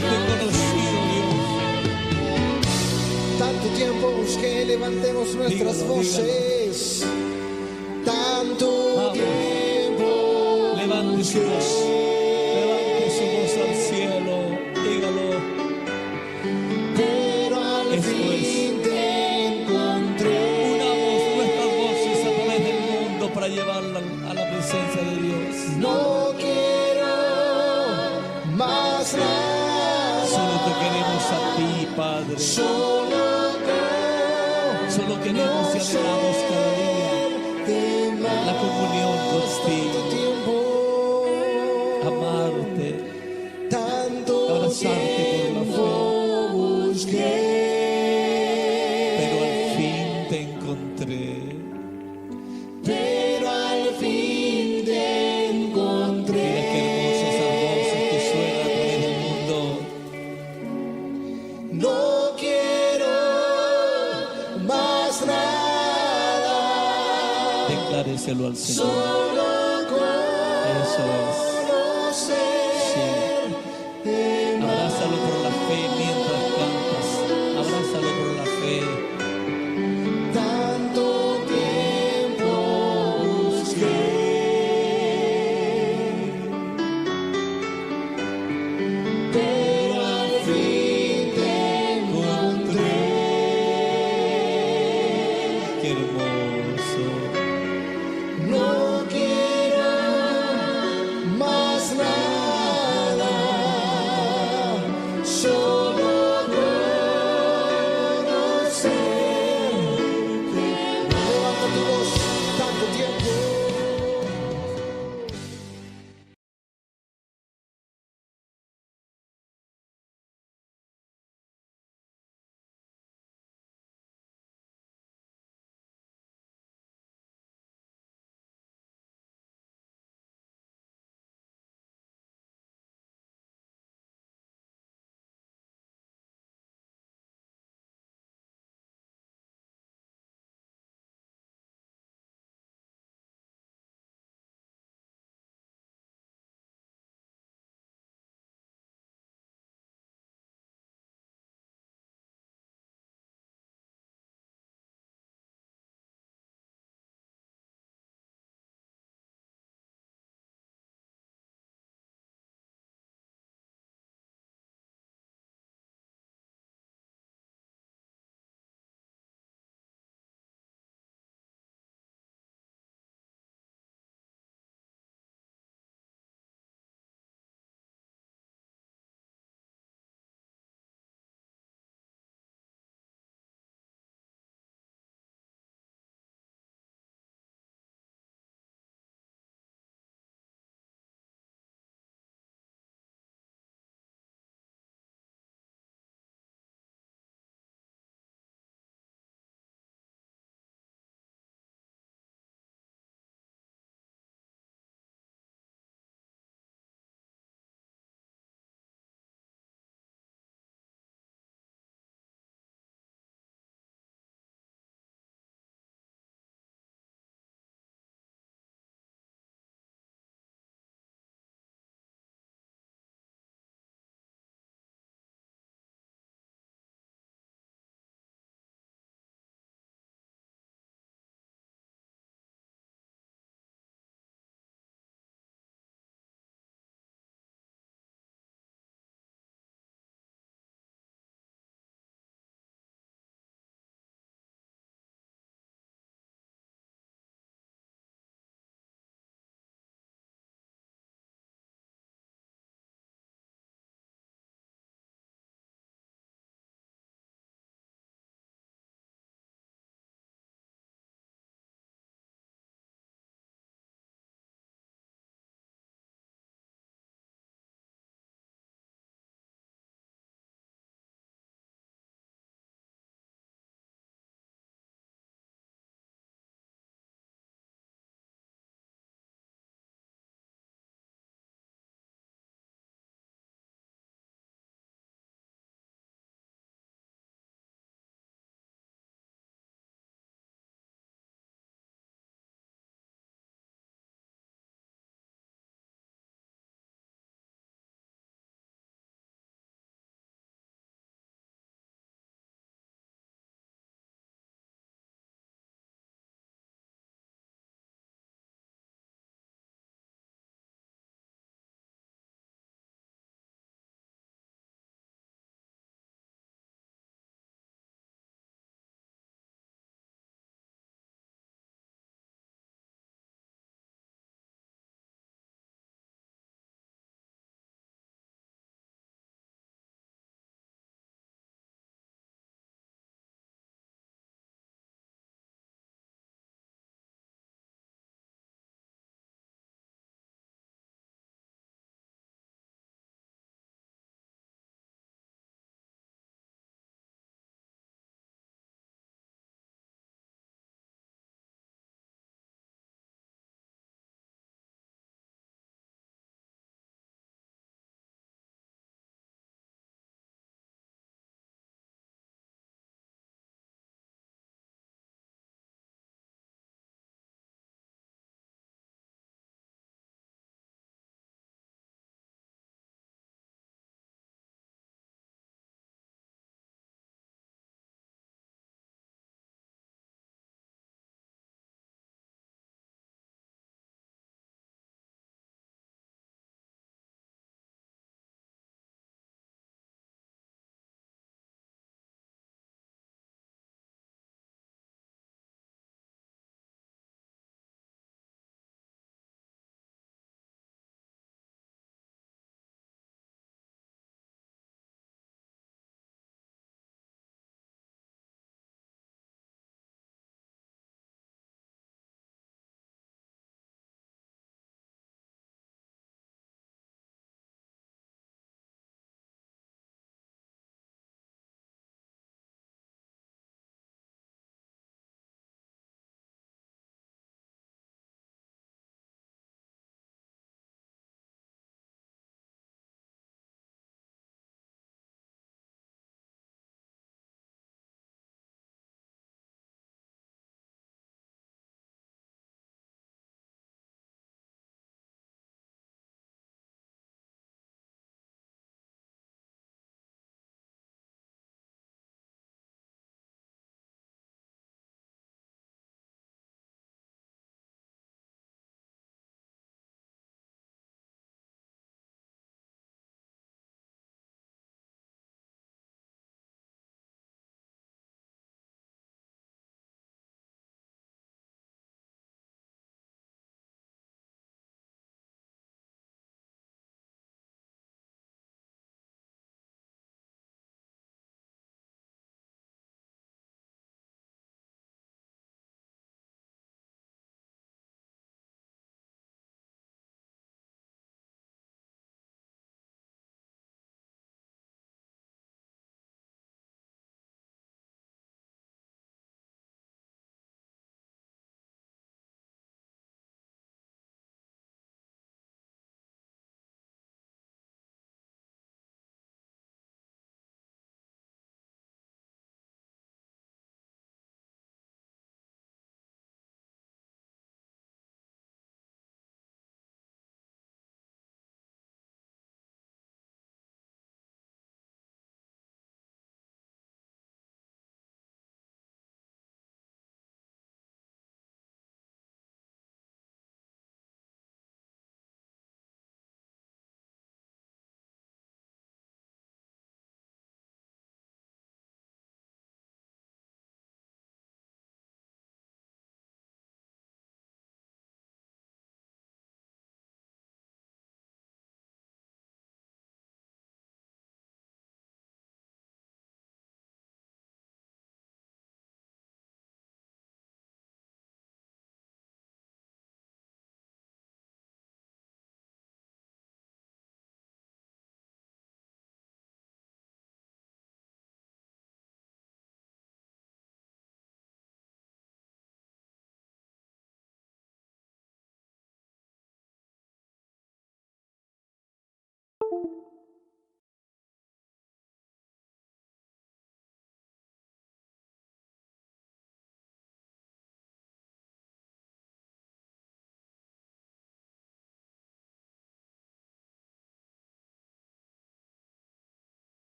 descubierto y conocido, Dios. Tanto tiempo busqué, levantemos nuestras Dígalo, voces. Tanto Vamos. tiempo Levante su voz. Levante su voz al cielo. Dígalo. pero al Esto fin es. te encontré. Unamos nuestras voces a través del mundo para llevarla a la presencia de Dios. No quiero más nada, Solo te queremos a ti, Padre. Solo queremos y anhelamos cada día la comunión contigo. Amarte, Tanto abrazarte por la fe. busqué, Pero al fin te encontré. pero al fin te encontré. Mira qué hermosas esas voces que suenan a través del mundo. No quiero más nada, Decláreselo al Señor. solo con Eso es.